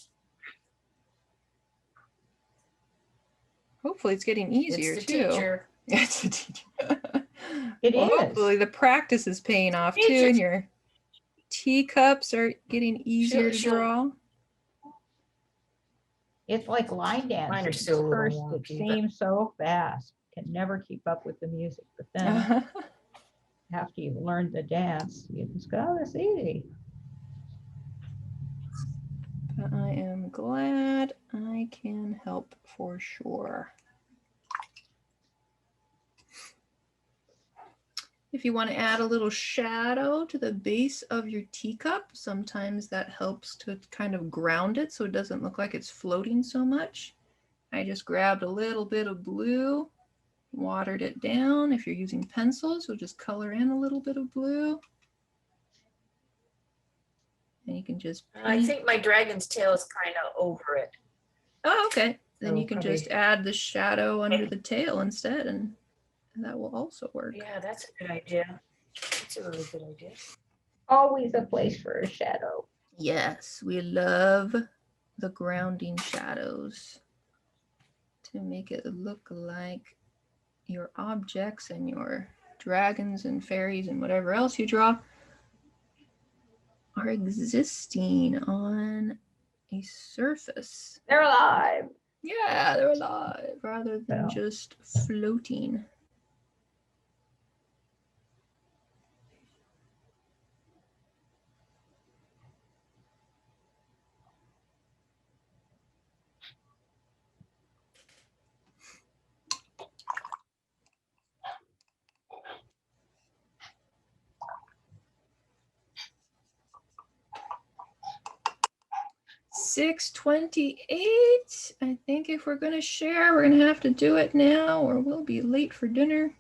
Hopefully it's getting easier It's the too. teacher. It's the teacher. It Well, is. hopefully the practice is paying off too, and your teacups are getting easier to She'll- draw. It's like line dancing. Mine are still a little First, it wonky, but- seems so fast. Can never keep up with the music. But then after you've learned the dance, you just go, oh, it's easy. I am glad I can help for sure. If you want to add a little shadow to the base of your teacup, sometimes that helps to kind of ground it so it doesn't look like it's floating so much. I just grabbed a little bit of blue, watered it down. If you're using pencils, you'll just color in a little bit of blue. And you can just I think my dragon's tail is kind of over it. Oh, okay. Then So you can probably- just add the shadow under the tail instead, and that will also work. Yeah, that's a good idea. That's a really good idea. Always a place for a shadow. Yes, we love the grounding shadows to make it look like your objects and your dragons and fairies and whatever else you draw are existing on a surface. They're alive. Yeah, they're alive rather than Yeah. just floating. $6:28. I think if we're going to share, we're going to have to do it now or we'll be late for dinner.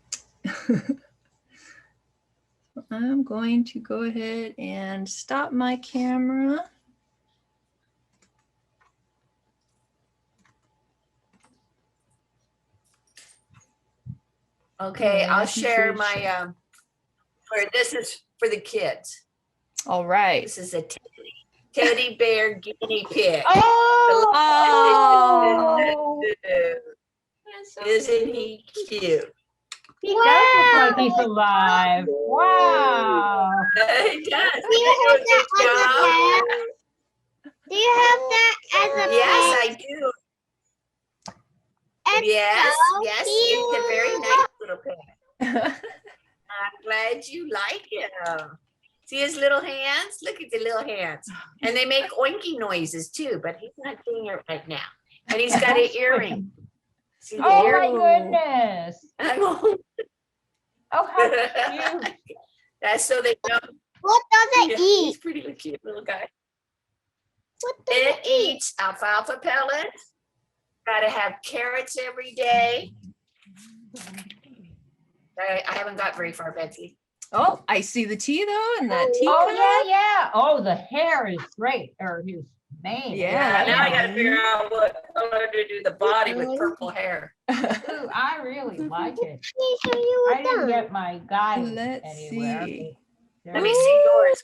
I'm going to go ahead and stop my camera. Okay, Yeah, I'll you share should my this is for the kids. All right. This is a teddy bear guinea pig. Oh, Isn't he cute? he does look like he's alive. Wow. He does. Do you have that as a pet? Do you have that as a Yes, pet? I do. It's Yes, so yes, it's a very cute. nice little pig. I'm glad you like him. See his little hands? Look at the little hands. And they make oinky noises too, but he's not doing it right now. And he's got an earring. See the Oh my earring? goodness. I'm Oh, how cute. That's so they know. What does it Yeah, eat? he's pretty cute little guy. What does It it eat? eats alfalfa pellets. Got to have carrots every day. I haven't got very far, Betsy. Oh, I see the tea though, and that tea. Oh, yeah, yeah. Oh, the hair is great. Or his mane. Yeah, now I got to yeah. figure out what color to do the body with purple hair. Ooh, I really like it. Let me show you I what didn't done. get my guide Let's anywhere. see. Let me see yours.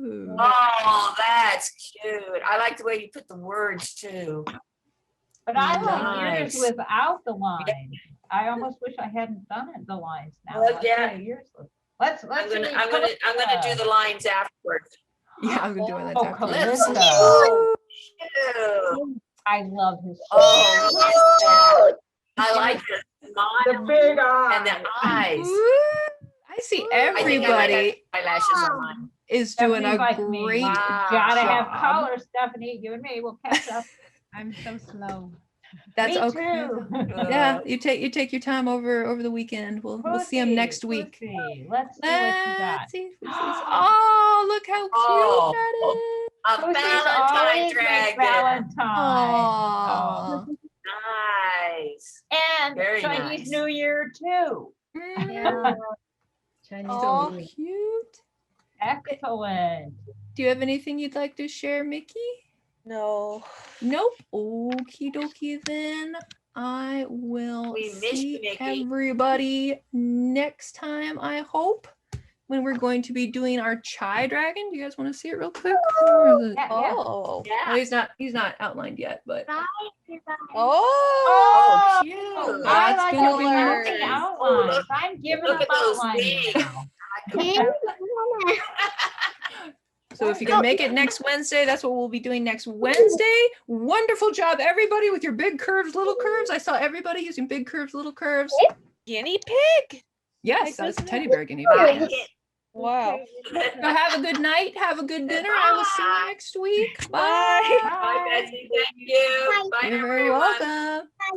Ooh. Oh, that's cute. I like the way you put the words too. But I like yours Nice. without the lines. I almost wish I hadn't done it, the lines now. Well, Let's yeah. see yours. Let's I'm see gonna do the lines afterwards. Yeah, I'm gonna do it. Oh, After. Let's Calista. Oh, cute. I love his Oh, look at that. I like the the smile big and the eye. eyes. Ooh, I see I think I might have everybody eyelashes on mine. is doing a Stephanie's like me. great Wow. Gotta have job. color, Stephanie. You and me will catch up. I'm so slow. That's Me okay. too. Yeah, you take your time over the weekend. We'll see them next week. Pussy. Let's see what you got. Let's see. Oh, look how cute Oh, that is. A Pussy's Valentine always like dragon. Valentine. Aww. Nice. And Very Chinese nice. New Year too. Yeah. Chinese Oh, New Year. cute. Excellent. Do you have anything you'd like to share, Mickey? No. Nope. Okie dokie then. I will We miss see you, Mickey. everybody next time, I hope, when we're going to be doing our chai dragon. Do you guys want to see it real quick? Or is it- Yeah. Oh, Oh. Yeah. he's not outlined yet, but Oh. Oh, cute. I That's like gonna it be without the colors. outlines. I'm giving Look them at those outlines wings. now. so if you can make it next Wednesday, that's what we'll be doing next Wednesday. Wonderful job, everybody, with your big curves, little curves. I saw everybody using big curves, little curves. Guinea pig? Yes, I that's a just teddy know. bear guinea pig. Yes. Wow. So have a good night. Have a good dinner. I will see you next week. Bye. Bye. Bye, Betsy. Thank you. Bye, You're very everyone. welcome.